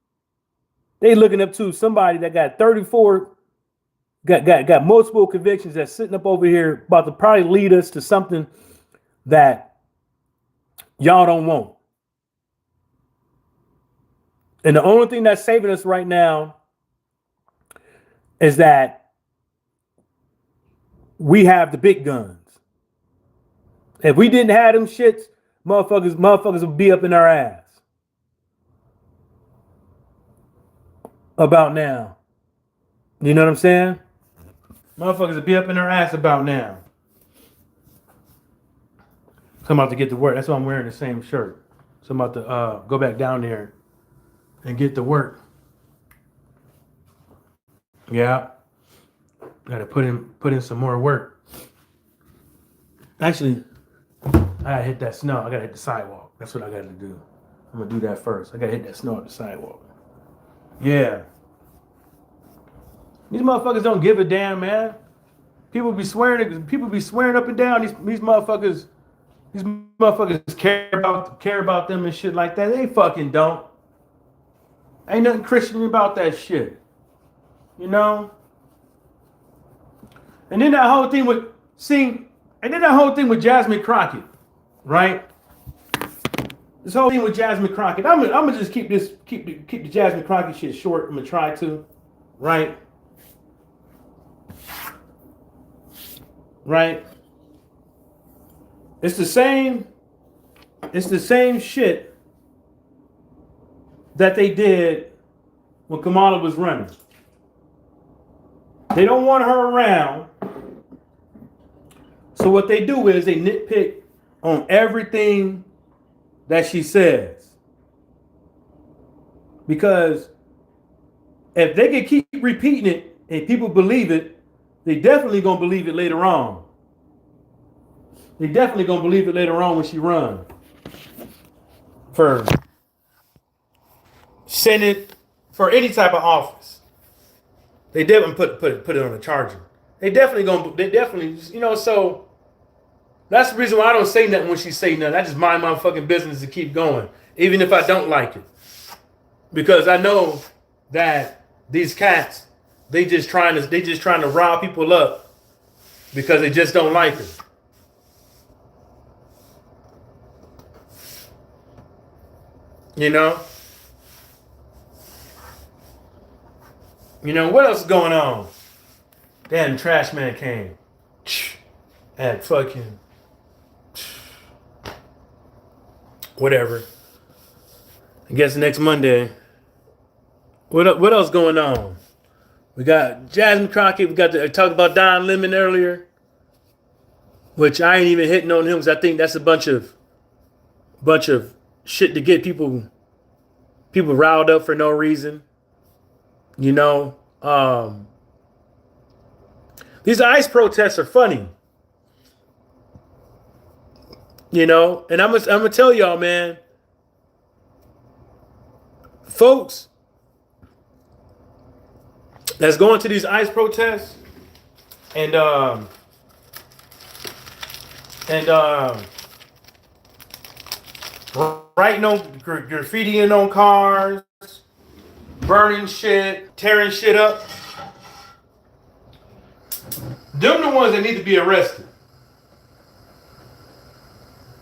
They looking up to somebody that got 34 got multiple convictions that's sitting up over here about to probably lead us to something that y'all don't want. And the only thing that's saving us right now is that we have the big guns. If we didn't have them shits, motherfuckers would be up in our ass. About now. You know what I'm saying? Motherfuckers would be up in our ass about now. So I'm about to get to work. That's why I'm wearing the same shirt. So I'm about to go back down there and get to work. Yeah. Gotta put in some more work. Actually, I gotta hit that snow. I gotta hit the sidewalk. That's what I gotta do. I'm gonna do that first. I gotta hit that snow at the sidewalk. Yeah. These motherfuckers don't give a damn, man. People be swearing up and down. These motherfuckers care about them and shit like that. They fucking don't. Ain't nothing Christian about that shit. You know? And then that whole thing with Jasmine Crockett, right? This whole thing with Jasmine Crockett. I'm gonna just keep the Jasmine Crockett shit short. I'm gonna try to, right? Right? It's the same shit that they did when Kamala was running. They don't want her around. So what they do is they nitpick on everything that she says. Because if they can keep repeating it and people believe it, they definitely gonna believe it later on. They definitely gonna believe it later on when she runs for Senate, for any type of office. They definitely put it on the charger. They definitely, you know, so that's the reason why I don't say nothing when she say nothing. I just mind my fucking business to keep going, even if I don't like it. Because I know that these cats, they just trying to rile people up because they just don't like her. You know? You know, what else is going on? Damn, trash man came. And fucking whatever. I guess next Monday. What else going on? We got Jasmine Crockett. We got to talk about Don Lemon earlier, which I ain't even hitting on him because I think that's a bunch of shit to get people riled up for no reason. You know, these ICE protests are funny. You know, and I'm gonna tell y'all, man, folks that's going to these ICE protests and writing on graffitiing on cars, burning shit, tearing shit up. Them the ones that need to be arrested.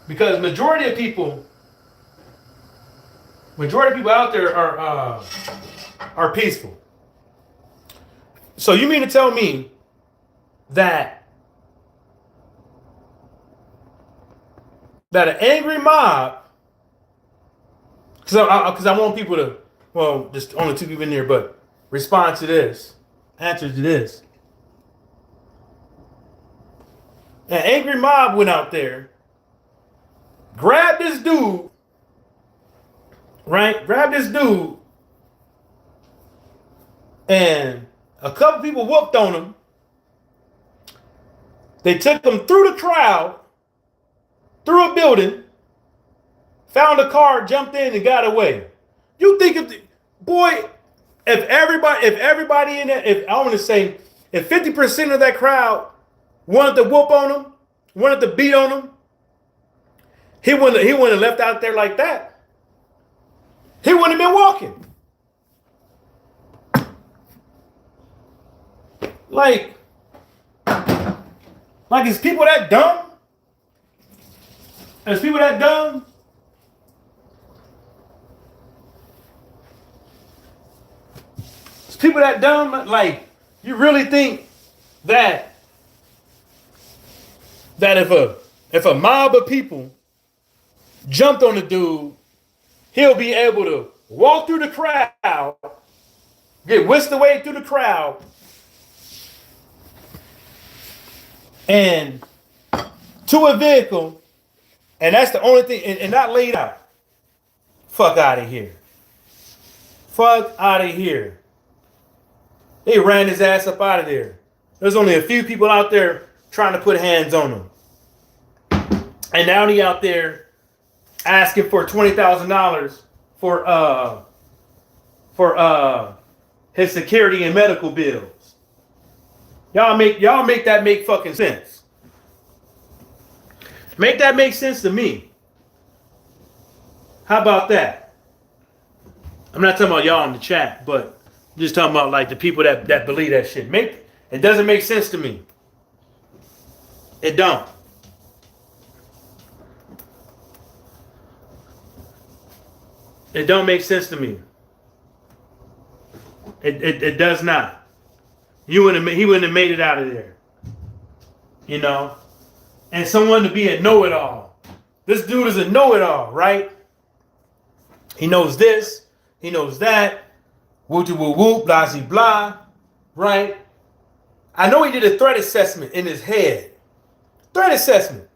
Because majority of people out there are peaceful. So you mean to tell me that an angry mob, because I want people to, well, just only two people in there, but respond to this, answer to this. An angry mob went out there, grabbed this dude, right? Grabbed this dude, and a couple people whooped on him. They took him through the crowd, through a building, found a car, jumped in, and got away. You think if everybody in that, if I want to say, if 50% of that crowd wanted to whoop on him, wanted to beat on him, he wouldn't have left out there like that. He wouldn't have been walking. Like is people that dumb? Is people that dumb? Is people that dumb? Like, you really think that if a mob of people jumped on the dude, he'll be able to walk through the crowd, get whisked away through the crowd, and to a vehicle, and that's the only thing, and not laid out. Fuck out of here. Fuck out of here. They ran his ass up out of there. There's only a few people out there trying to put hands on him. And now he out there asking for $20,000 for his security and medical bills. Y'all make that make fucking sense. Make that make sense to me. How about that? I'm not talking about y'all in the chat, but I'm just talking about like the people that believe that shit. It doesn't make sense to me. It don't. It don't make sense to me. It does not. He wouldn't have made it out of there. You know? And someone to be a know-it-all. This dude is a know-it-all, right? He knows this. He knows that. Woo-woo-woo, blah-blah, right? I know he did a threat assessment in his head. Threat assessment.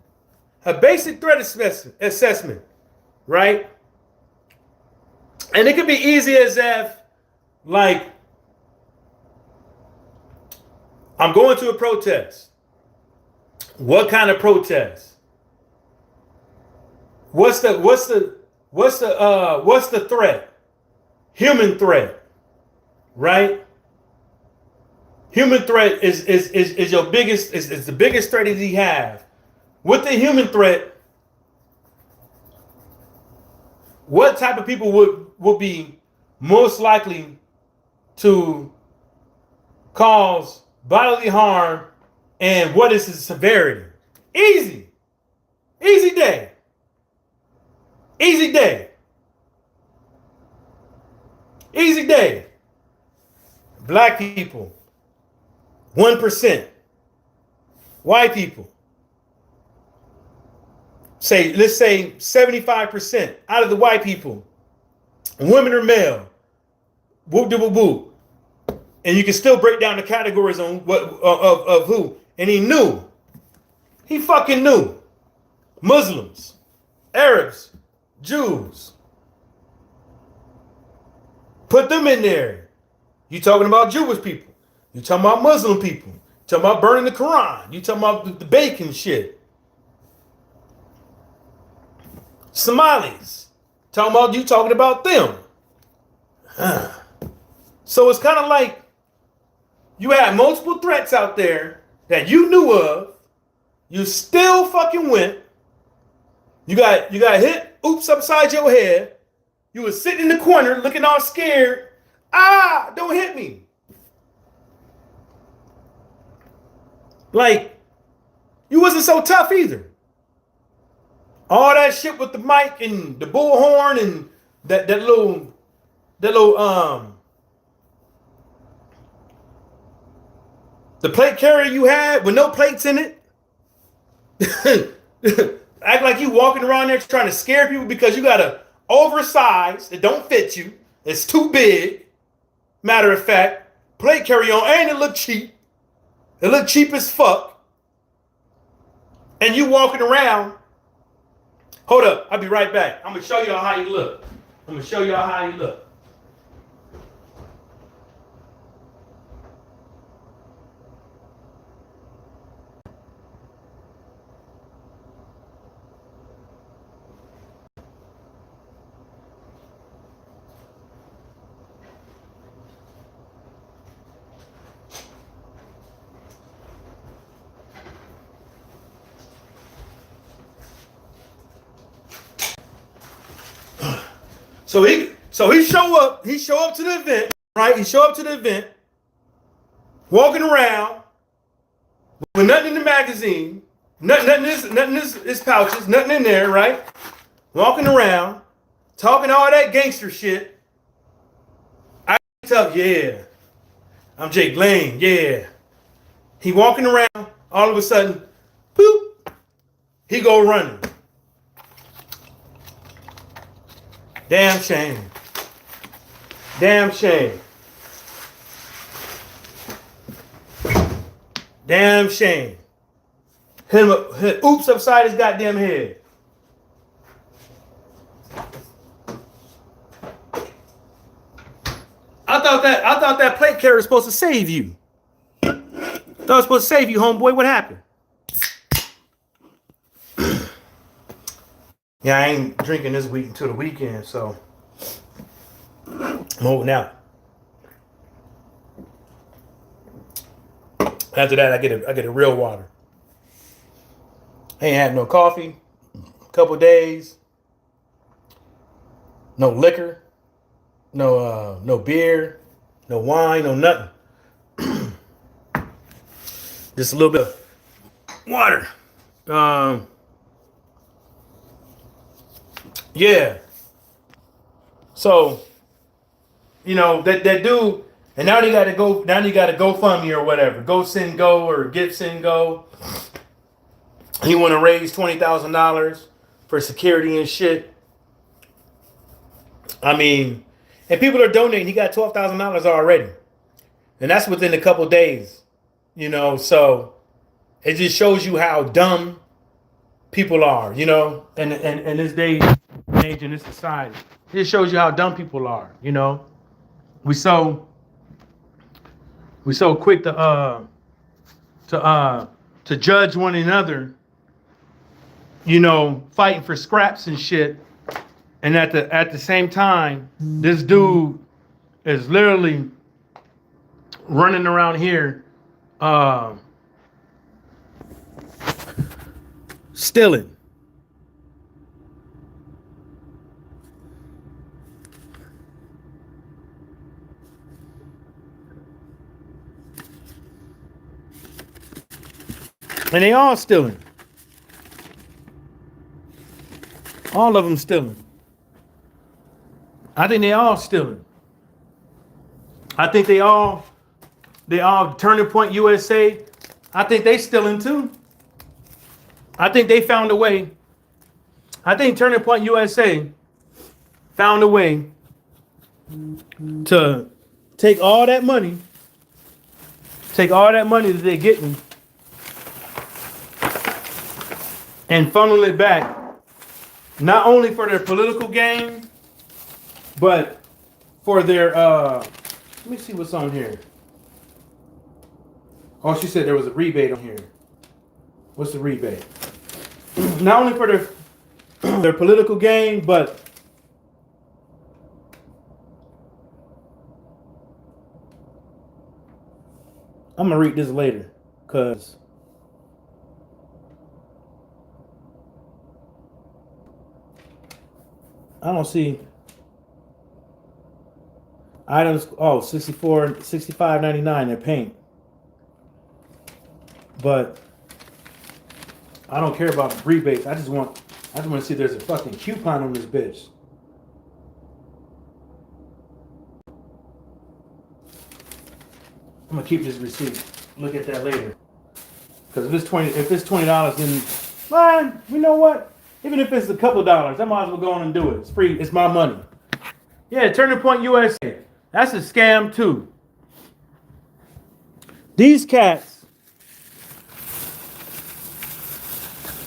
A basic threat assessment, right? And it could be easy as if, like, I'm going to a protest. What kind of protest? What's the threat? Human threat, right? Human threat is your biggest, is the biggest threat that he have. With the human threat, what type of people would be most likely to cause bodily harm, and what is the severity? Easy day. Easy day. Black people, 1%. White people, let's say 75% out of the white people, women or male, whoop. And you can still break down the categories on what of who. And he fucking knew. Muslims, Arabs, Jews. Put them in there. You talking about Jewish people. You talking about Muslim people. You talking about burning the Quran. You talking about the bacon shit. Somalis. You talking about them. So it's kind of like you had multiple threats out there that you knew of. You still fucking went. You got hit, oops, upside your head. You was sitting in the corner looking all scared. Don't hit me. Like, you wasn't so tough either. All that shit with the mic and the bullhorn and that little the plate carrier you had with no plates in it. Act like you walking around there trying to scare people because you got a oversized, it don't fit you. It's too big. Matter of fact, plate carrier on, and it look cheap. It look cheap as fuck. And you walking around. Hold up, I'll be right back. I'm gonna show y'all how you look. So he show up to the event, right? He show up to the event, walking around with nothing in the magazine, nothing in his pouches, nothing in there, right? Walking around, talking all that gangster shit. I tell, yeah, I'm Jake Lane, yeah. He walking around, all of a sudden, boop, he go running. Damn shame. Damn shame. Damn shame. Hit oops upside his goddamn head. I thought that plate carrier was supposed to save you. I thought it was supposed to save you, homeboy. What happened? Yeah, I ain't drinking this week until the weekend, so I'm holding out. After that, I get a real water. I ain't had no coffee, a couple days, no liquor, no beer, no wine, no nothing. Just a little bit of water. Yeah. So, you know, that dude, and now you got to GoFundMe or whatever. Go Send Go or Get Send Go. He want to raise $20,000 for security and shit. I mean, and people are donating. He got $12,000 already. And that's within a couple days. You know, so it just shows you how dumb people are, you know, and this day and age in this society. It just shows you how dumb people are, you know. We so quick to judge one another, you know, fighting for scraps and shit. And at the same time, this dude is literally running around here stealing. And they all stealing. All of them stealing. I think they all stealing. I think they all Turning Point USA. I think they stealing too. I think they found a way. I think Turning Point USA found a way to take all that money that they're getting and funnel it back, not only for their political gain, but for their, let me see what's on here. Oh, she said there was a rebate on here. What's the rebate? Not only for their political gain, but I'm gonna read this later, cause I don't see items. Oh, $65.99. They're paint, but I don't care about rebates. I just want to see if there's a fucking coupon on this bitch. I'm gonna keep this receipt. Look at that later. Because if it's $20, then fine. You know what? Even if it's a couple dollars, I might as well go on and do it. It's free. It's my money. Yeah, Turning Point USA. That's a scam too. These cats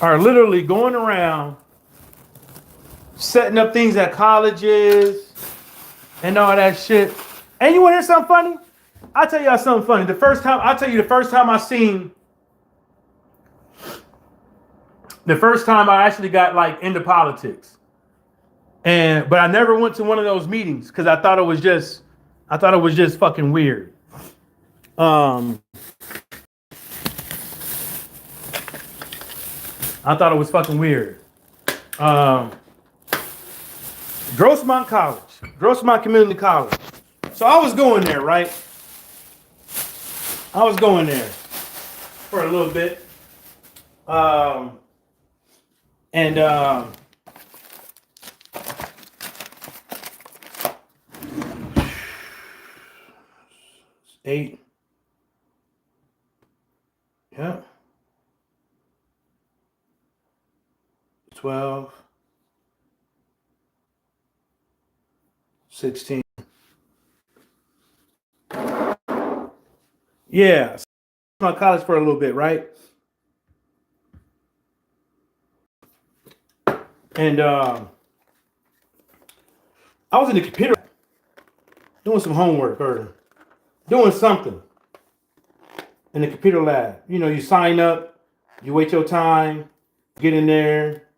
are literally going around setting up things at colleges and all that shit. And you want to hear something funny? I'll tell y'all something funny. The first time I actually got like into politics. But I never went to one of those meetings because I thought it was just fucking weird. I thought it was fucking weird. Grossmont Community College. So I was going there, right? I was going there for a little bit. And 8. Yeah. 12. 16. Yeah. My college for a little bit, right? And I was in the computer doing some homework or doing something in the computer lab. You know, you sign up, you wait your time, get in there,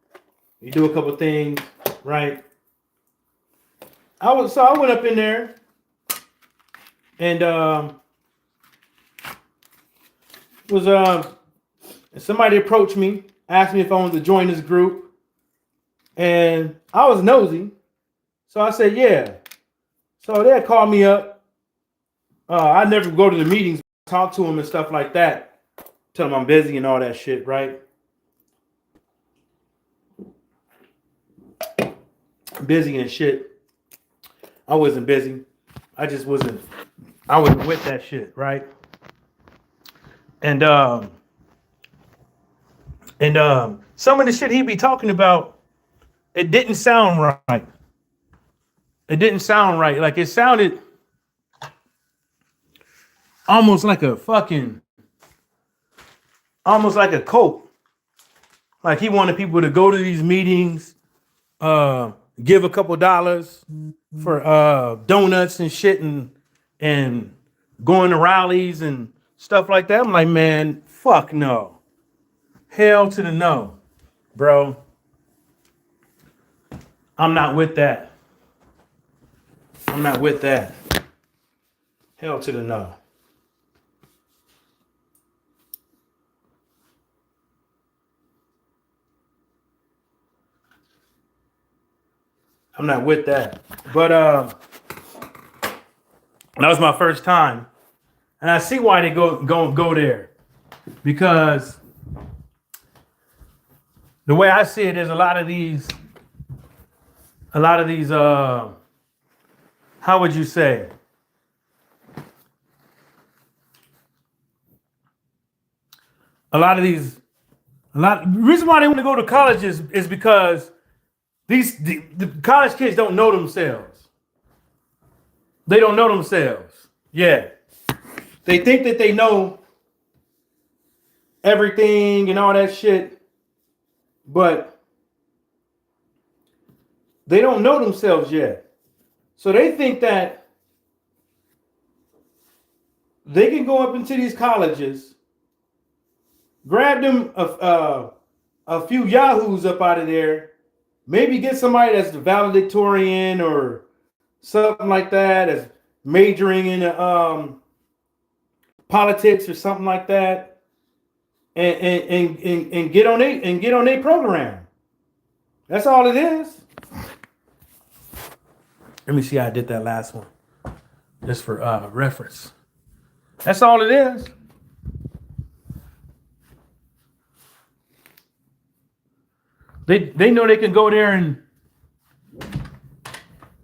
you do a couple things, right? I went up in there and somebody approached me, asked me if I wanted to join this group, and I was nosy, so I said yeah. So they called me up. I never go to the meetings, talk to them and stuff like that, tell them I'm busy and all that shit, right? Busy and shit. I wasn't busy. I wasn't with that shit, right? And some of the shit he be talking about, it didn't sound right. It didn't sound right. Like it sounded almost like a cult. Like he wanted people to go to these meetings, give a couple dollars for donuts and shit and going to rallies and stuff like that. I'm like, man, fuck no. Hell to the no, bro. I'm not with that. I'm not with that. Hell to the no. I'm not with that. But that was my first time. And I see why they go there. Because the way I see it, there's a lot of these, how would you say? The reason why they want to go to college is because the college kids don't know themselves. They don't know themselves. Yeah. They think that they know everything and all that shit. But they don't know themselves yet. So they think that they can go up into these colleges, grab them a few yahoos up out of there, maybe get somebody that's the valedictorian or something like that, that's majoring in politics or something like that. And get on their program. That's all it is. Let me see how I did that last one. Just for reference. That's all it is. They know they can go there and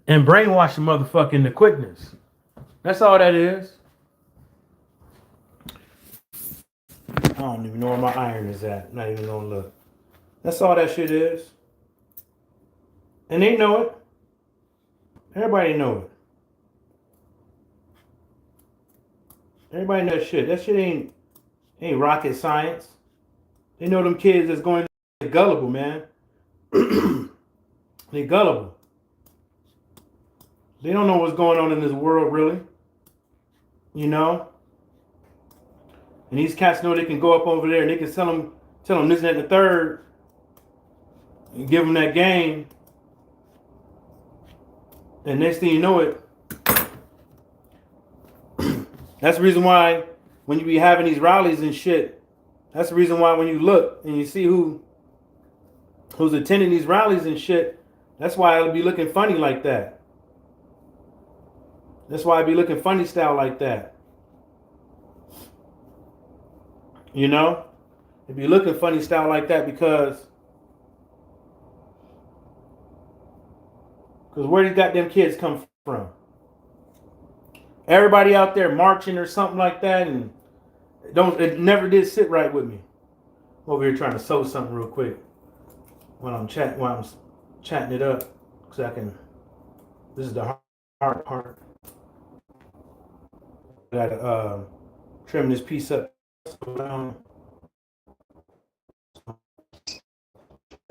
brainwash the motherfucker into quickness. That's all that is. I don't even know where my iron is at. I'm not even gonna look. That's all that shit is. And they know it. Everybody know it. Everybody knows that shit. That shit ain't rocket science. They know them kids that's going to gullible, man. They gullible. They don't know what's going on in this world, really. You know? And these cats know they can go up over there and they can tell them this and that and the third and give them that game. And next thing you know it, that's the reason why when you be having these rallies and shit, that's the reason why when you look and you see who's attending these rallies and shit, that's why it'll be looking funny like that. That's why it'll be looking funny style like that. You know, if you looking funny style like that, because where these goddamn kids come from? Everybody out there marching or something like that, and it never did sit right with me. I'm over here trying to sew something real quick while I'm chatting it up, so I can. This is the hard part. I gotta trim this piece up.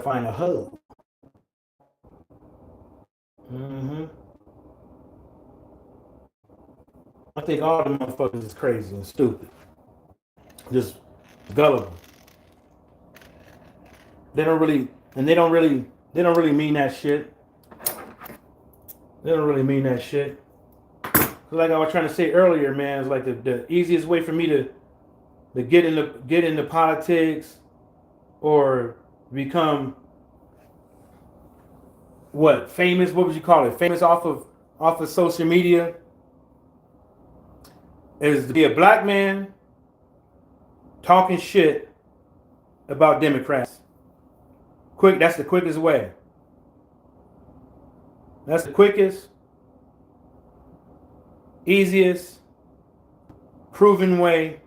Find a hole. I think all the motherfuckers is crazy and stupid. Just gullible. They don't really mean that shit. They don't really mean that shit. Like I was trying to say earlier, man, it's like the easiest way for me to get into politics or become famous. What would you call it? Famous off of social media is to be a black man talking shit about Democrats. That's the quickest way. That's the quickest, easiest, proven way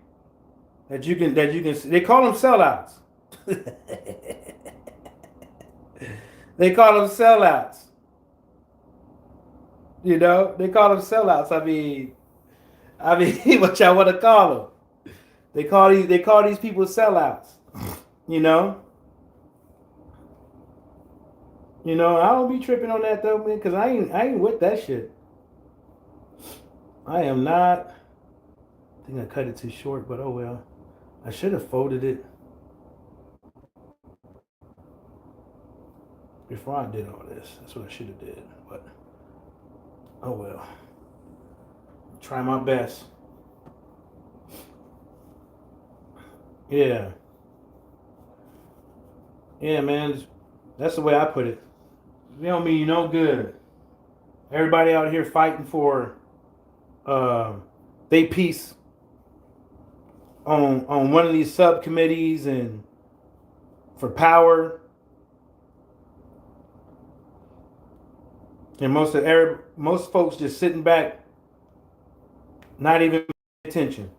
that you can. They call them sellouts. They call them sellouts. You know, they call them sellouts. I mean, what y'all want to call them? They call these people sellouts. You know. I don't be tripping on that though, man, because I ain't with that shit. I am not. I think I cut it too short, but oh well. I should have folded it before I did all this. That's what I should have did, but oh well. Try my best. Yeah. Yeah, man. That's the way I put it. They don't mean you no good. Everybody out here fighting for they peace on one of these subcommittees and for power. And most folks just sitting back, not even paying attention.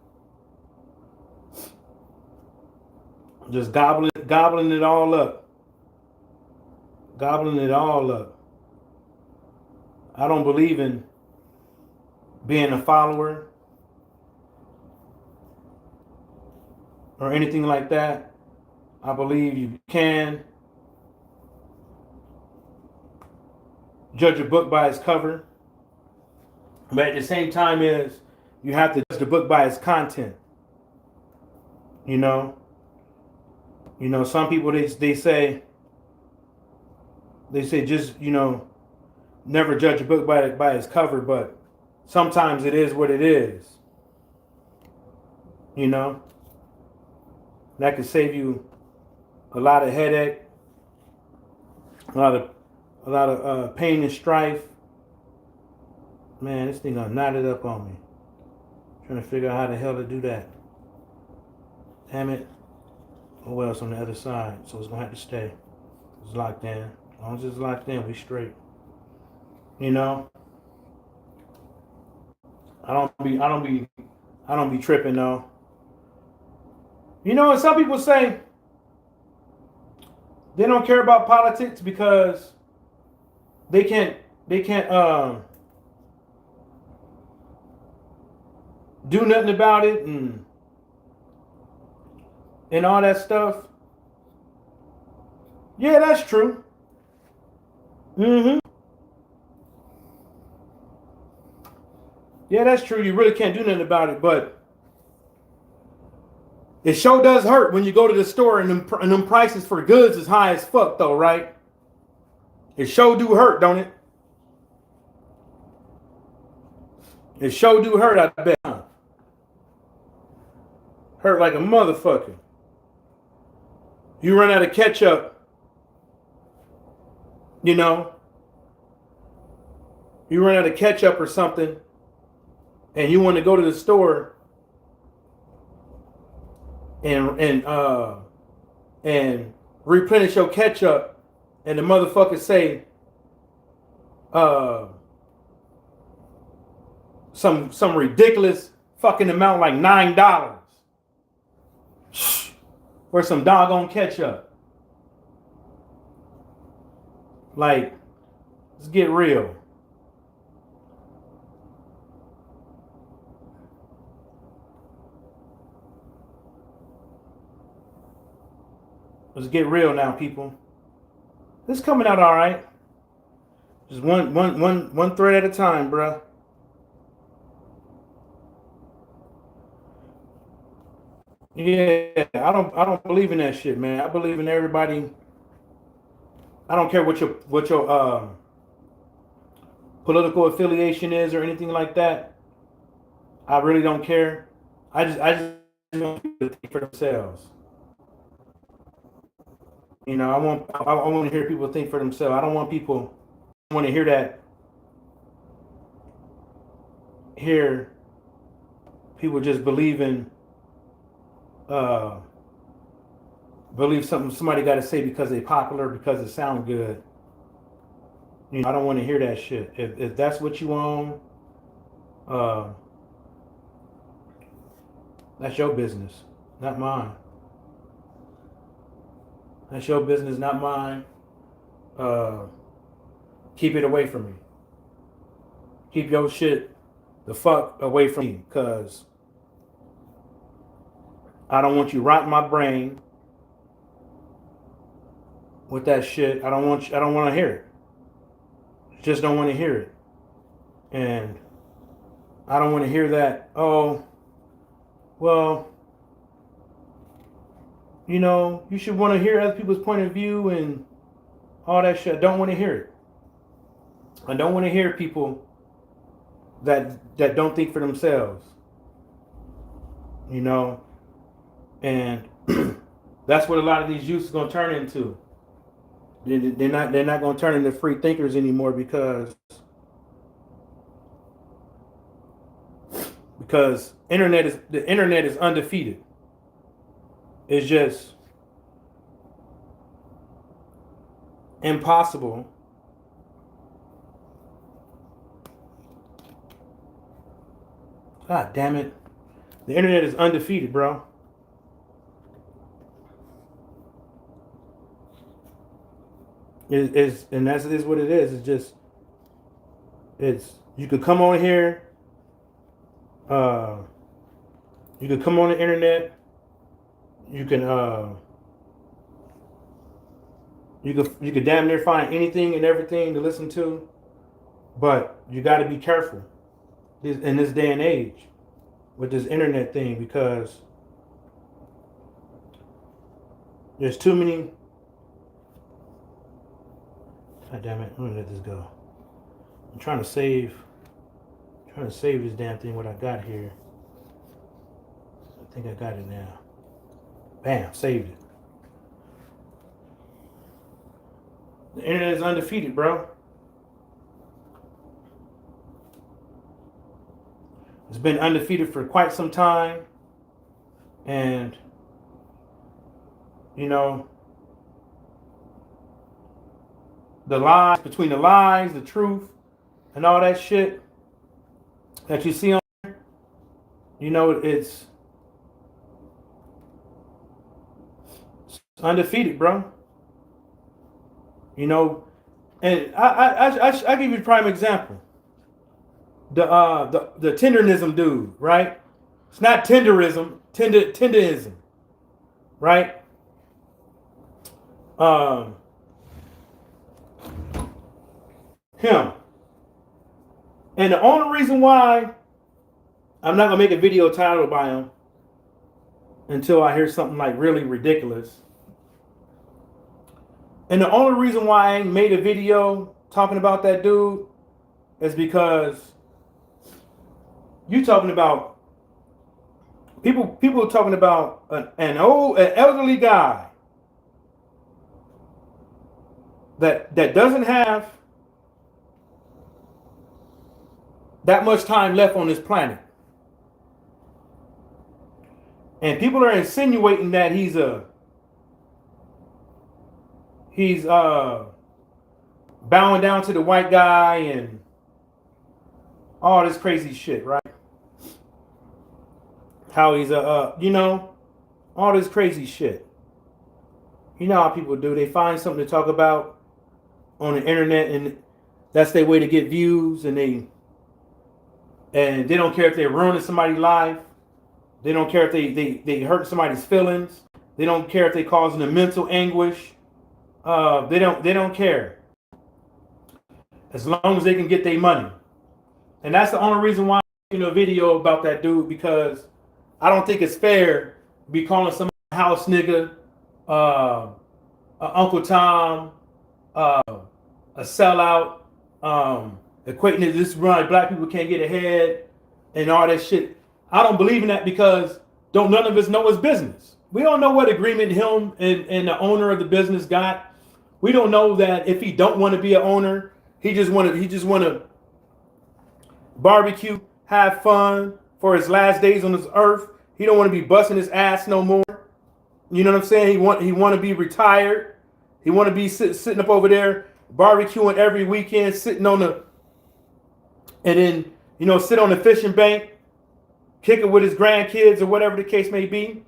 Just gobbling it all up. Gobbling it all up. I don't believe in being a follower or anything like that. I believe you can judge a book by its cover, but at the same time you have to judge the book by its content. You know, some people they say just, never judge a book by its cover, but sometimes it is what it is. That could save you a lot of headache, a lot of pain and strife. Man, this thing got knotted up on me. Trying to figure out how the hell to do that. Damn it. Oh well, it's on the other side, so it's gonna have to stay. It's locked in. As long as it's locked in, we straight. I don't be tripping though. And some people say they don't care about politics because they can't do nothing about it and all that stuff. Yeah, that's true. Yeah, that's true. You really can't do nothing about it, but it sure does hurt when you go to the store and them prices for goods is high as fuck, though, right? It sure do hurt, don't it? It sure do hurt, I bet. Hurt like a motherfucker. You run out of ketchup, you run out of ketchup or something, and you want to go to the store and replenish your ketchup, and the motherfucker say some ridiculous fucking amount like $9 for some doggone ketchup. Like, let's get real. Let's get real now, people. This coming out all right. Just one thread at a time, bruh. Yeah, I don't believe in that shit, man. I believe in everybody. I don't care what your political affiliation is or anything like that. I really don't care. I just want people to think for themselves. You know, I want to hear people think for themselves. I don't want people want to hear that. Hear people just believe something somebody got to say because they're popular, because it sounds good. You know, I don't want to hear that shit. If that's what you want, that's your business, not mine. That's your business, not mine. Keep it away from me. Keep your shit the fuck away from me, because I don't want you rotting my brain with that shit. I don't want to hear it. Just don't want to hear it. And I don't want to hear that, oh, well, you know, you should want to hear other people's point of view and all that shit. I don't want to hear it. I don't want to hear people that don't think for themselves. You know? And that's what a lot of these youths are going to turn into. They're not going to turn into free thinkers anymore because the internet is undefeated. It's just impossible God damn it. The internet is undefeated, bro. It is, and that's what it is. It's you could come on here, you could come on the internet, you can you could damn near find anything and everything to listen to, but you got to be careful in this day and age with this internet thing, because there's too many. God damn it! I'm gonna let this go. I'm trying to save this damn thing. What I got here. I think I got it now. Bam! Saved it. The internet is undefeated, bro. It's been undefeated for quite some time. And, you know, between the lies, the truth, and all that shit that you see on there, you know, it's undefeated, bro. You know, and I give you a prime example. The tenderism dude, right? It's not tenderism, tenderism, right? Him. And the only reason why I'm not gonna make a video titled by him until I hear something like really ridiculous. And the only reason why I ain't made a video talking about that dude is because you talking about people talking about an elderly guy that doesn't have that much time left on this planet. And people are insinuating that he's bowing down to the white guy and all this crazy shit, right? How he's all this crazy shit. You know how people do. They find something to talk about on the internet, and that's their way to get views, and they don't care if they're ruining somebody's life. They don't care if they hurt somebody's feelings. They don't care if they causing them mental anguish. They don't care. As long as they can get their money. And that's the only reason why I'm making a video about that dude, because I don't think it's fair to be calling somebody a house nigga, Uncle Tom, a sellout, equating it to this run, black people can't get ahead, and all that shit. I don't believe in that, because none of us know his business. We don't know what agreement him and the owner of the business got. We don't know that if he don't want to be an owner, he just want to barbecue, have fun for his last days on this earth. He don't want to be busting his ass no more. You know what I'm saying? He want to be retired. He want to be sitting up over there barbecuing every weekend, sitting on and then sit on the fishing bank, kick it with his grandkids or whatever the case may be.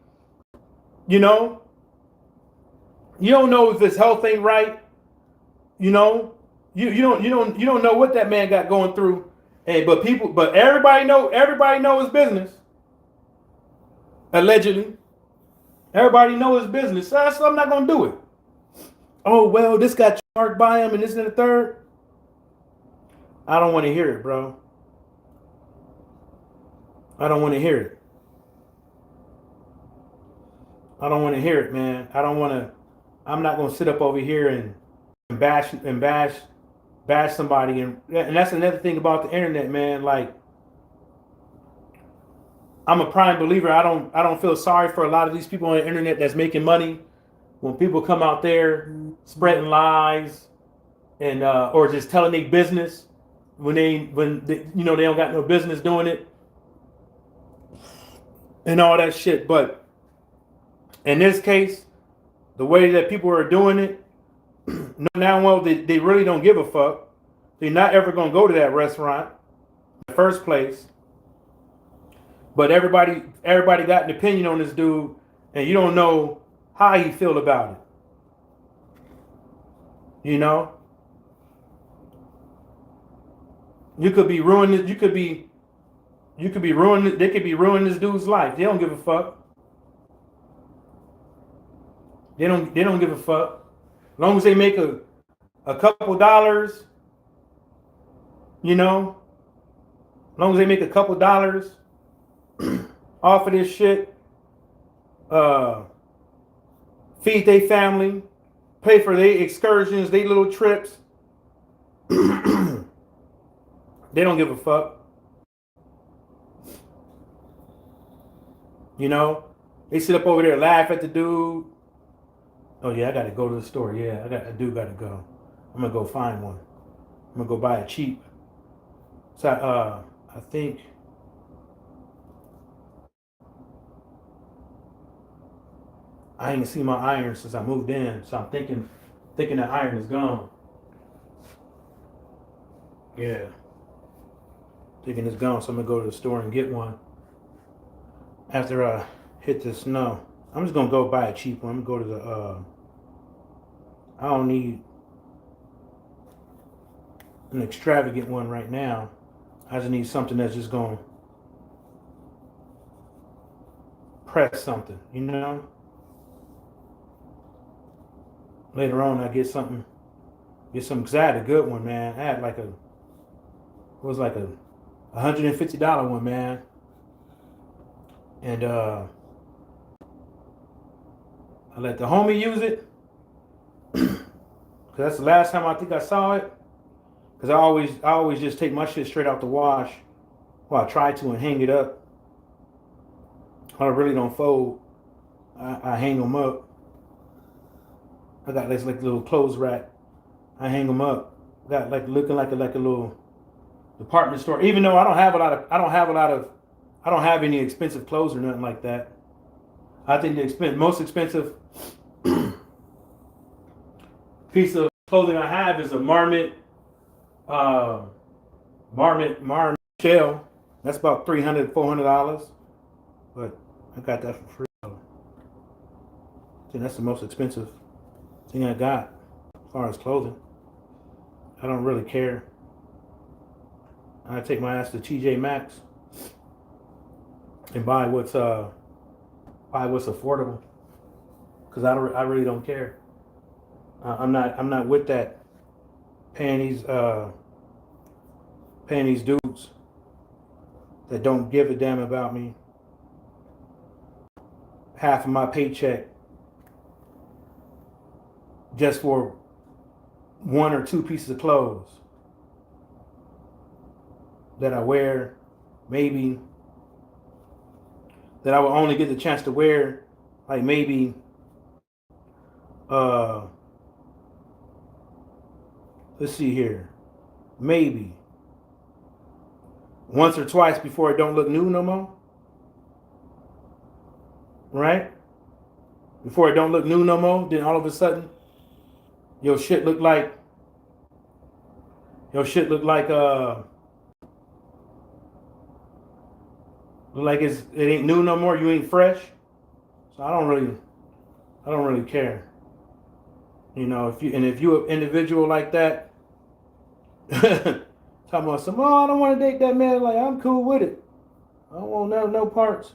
You don't know if his health ain't right. You don't know what that man got going through. Hey, but everybody know his business. Allegedly. Everybody know his business. So I'm not gonna do it. Oh well, this got charged by him and this and the third. I don't want to hear it, bro. I don't want to hear it. I don't want to hear it, man. I'm not gonna sit up over here and bash somebody, and that's another thing about the internet, man. Like, I'm a prime believer. I don't feel sorry for a lot of these people on the internet that's making money. When people come out there spreading lies and or just telling their business when they don't got no business doing it and all that shit. But in this case, the way that people are doing it, they really don't give a fuck. They're not ever gonna go to that restaurant in the first place. But everybody got an opinion on this dude, and you don't know how he feel about it. You could be ruining. They could be ruining this dude's life. They don't give a fuck. They don't give a fuck. As long as they make a couple dollars, as long as they make a couple dollars off of this shit, feed their family, pay for their excursions, their little trips, they don't give a fuck. They sit up over there, laugh at the dude. Oh yeah, I gotta go to the store. Yeah, I do gotta go. I'm gonna go find one. I'm gonna go buy it cheap. So I think I ain't seen my iron since I moved in, so I'm thinking that iron is gone. Yeah, thinking it's gone, so I'm gonna go to the store and get one after I hit the snow. I'm just gonna go buy a cheap one. I'm gonna go to the I don't need an extravagant one right now. I just need something that's just gonna press something, Later on I get something, cause I had a good one, man. I had it was like a $150 one, man. And I let the homie use it. Cause that's the last time I think I saw it. Cause I always just take my shit straight out the wash. Well, I try to and hang it up. I really don't fold. I hang them up. I got this like little clothes rack. I hang them up. Got looking like a little department store. Even though I don't have any expensive clothes or nothing like that. I think the most expensive piece of clothing I have is a Marmot shell. That's about $300, $400. But I got that for free. I think that's the most expensive thing I got as far as clothing. I don't really care. I take my ass to TJ Maxx and buy what's affordable, because I really don't care. I'm not with that paying these dudes that don't give a damn about me. Half of my paycheck just for one or two pieces of clothes that I wear, maybe that I will only get the chance to wear, like maybe let's see here, maybe once or twice before it don't look new no more, right? Before it don't look new no more, then all of a sudden your shit look like it ain't new no more. You ain't fresh. So I don't really care. You know, if you an individual like that, talking about some, oh, I don't want to date that man. Like, I'm cool with it. I don't want no parts.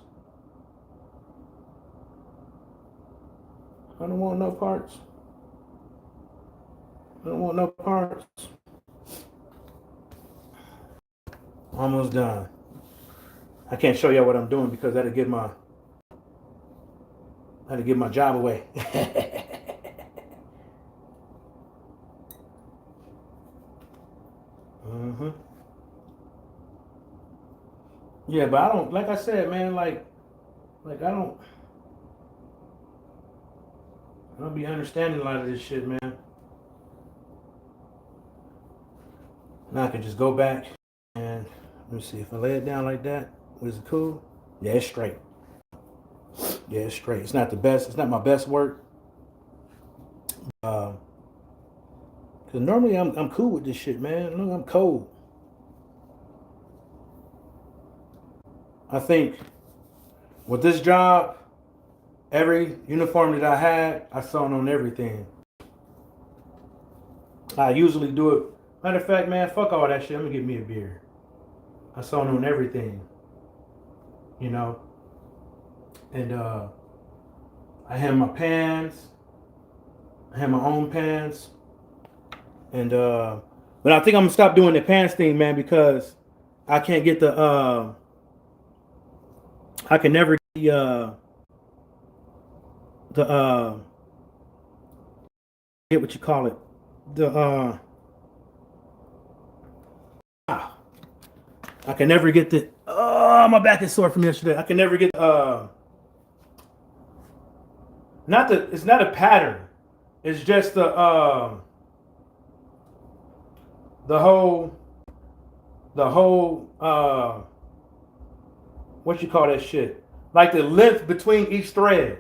I don't want no parts. I don't want no parts. Almost done. I can't show y'all what I'm doing because that'll give my job away. Yeah, but I don't, like I said, man, like I don't be understanding a lot of this shit, man. Now I can just go back and let me see if I lay it down like that. Was it cool? Yeah, it's straight. Yeah, it's straight. It's not the best. It's not my best work. Cause normally I'm cool with this shit, man. Look, I'm cold. I think with this job, every uniform that I had, I sewn on everything. I usually do it. Matter of fact, man, fuck all that shit. I'm gonna get me a beer. I sewn on everything. You know? And I had my pants. I had my own pants. And but I think I'm gonna stop doing the pants thing, man, because I can't get the I can never get get what you call it. I can never get the my back is sore from yesterday. I can never get it's not a pattern. It's just the whole what you call that shit? Like the length between each thread.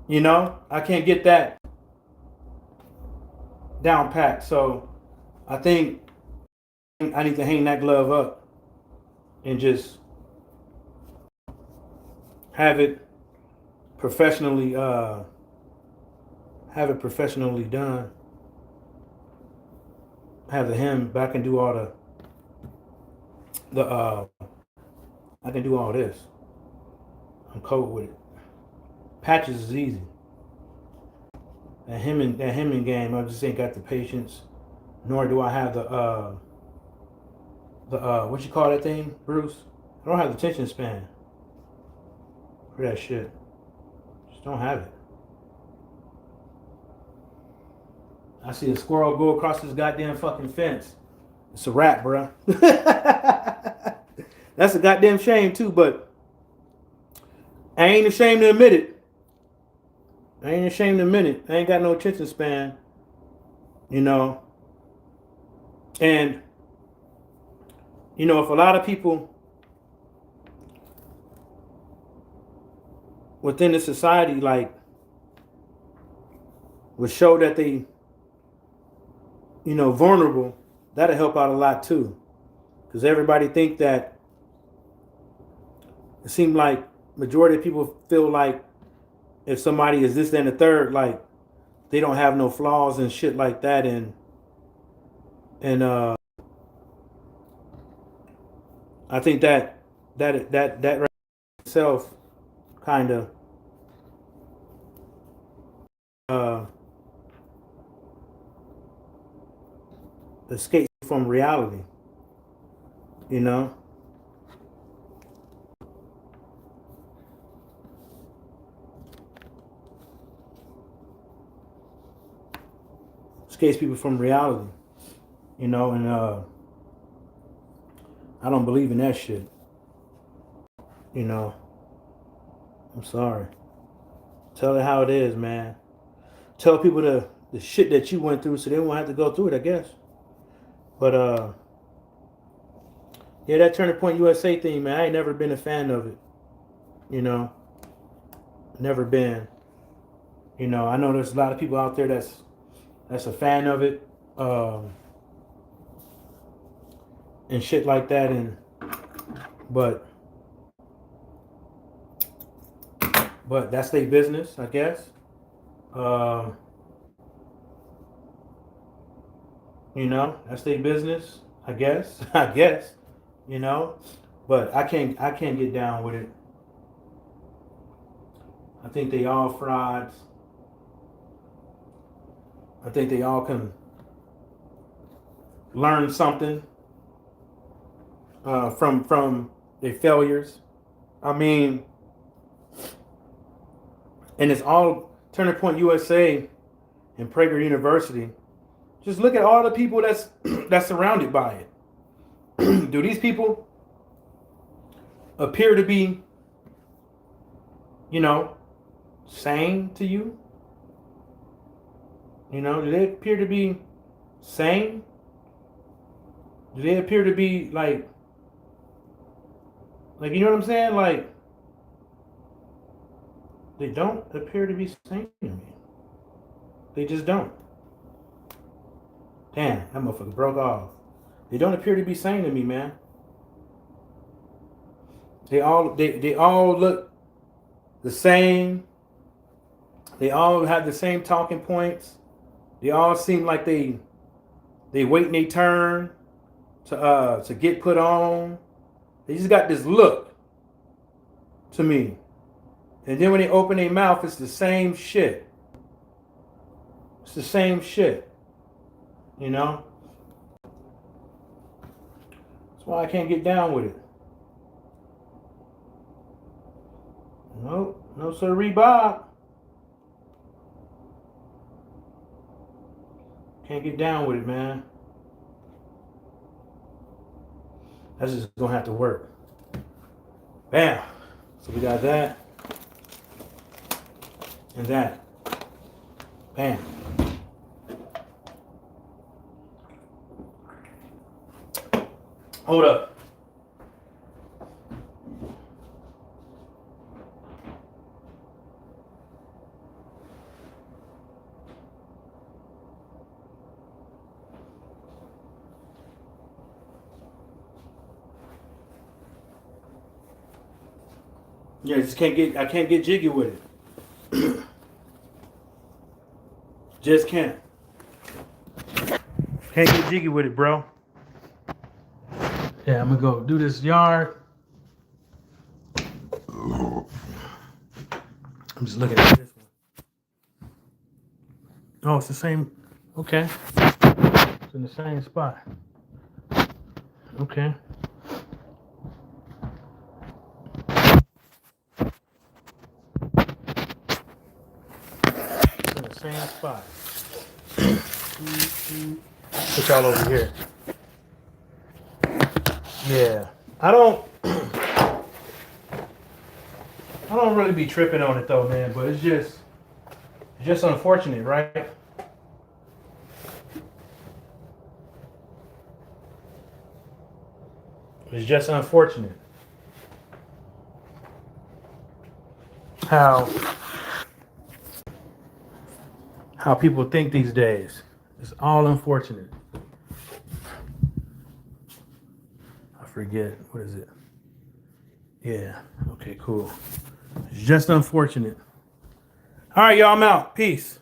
You know? I can't get that down pat. So I think I need to hang that glove up and just have it professionally done. Have the hem, but I can do all I can do all this. I'm cold with it. Patches is easy. That hemming game, I just ain't got the patience, nor do I have the what you call that thing, Bruce? I don't have the attention span for that shit. Just don't have it. I see a squirrel go across this goddamn fucking fence. It's a wrap, bruh. That's a goddamn shame too, but I ain't ashamed to admit it. I ain't got no attention span, you know. And, you know, if a lot of people within the society, like, would show that they, vulnerable, that'll help out a lot too. Because everybody think that it seems like majority of people feel like if somebody is this, then the third, like they don't have no flaws and shit like that, and I think that right itself kind of uh, escapes from reality, you know. Escapes people from reality, and I don't believe in that shit, you know. I'm sorry. Tell it how it is, man. Tell people the shit that you went through so they won't have to go through it, I guess. But yeah, that Turning Point USA thing, man, I ain't never been a fan of it. You know, never been. I know there's a lot of people out there that's a fan of it, and shit like that, but that's their business, I guess. That's their business, I guess. I guess, but I can't get down with it. I think they all frauds. I think they all can learn something from their failures. I mean, and it's all Turning Point USA and Prager University. Just look at all the people that's surrounded by it. Do these people appear to be, sane to you? Do they appear to be sane? Do they appear to be like you know what I'm saying? Like, they don't appear to be sane to me. They just don't. Damn, that motherfucker broke off. They don't appear to be sane to me, man. They all look the same. They all have the same talking points. They all seem like they waiting their turn to get put on. They just got this look to me. And then when they open their mouth, it's the same shit. It's the same shit. That's why I can't get down with it. Nope. No sirree, Bob. Can't get down with it, man. That's just gonna have to work. Bam. So we got that. And that. Bam. Hold up. Yeah, I can't get jiggy with it. Just can't. Can't get jiggy with it, bro. Yeah, I'm gonna go do this yard. I'm just looking at this one. Oh, it's the same. Okay. It's in the same spot. Okay. It's in the same spot. Put y'all over here. Yeah. I don't really be tripping on it though, man, but it's just unfortunate, right? It's just unfortunate. how people think these days. It's all unfortunate. I forget, what is it? Yeah, okay, cool. It's just unfortunate. All right, y'all, I'm out. Peace.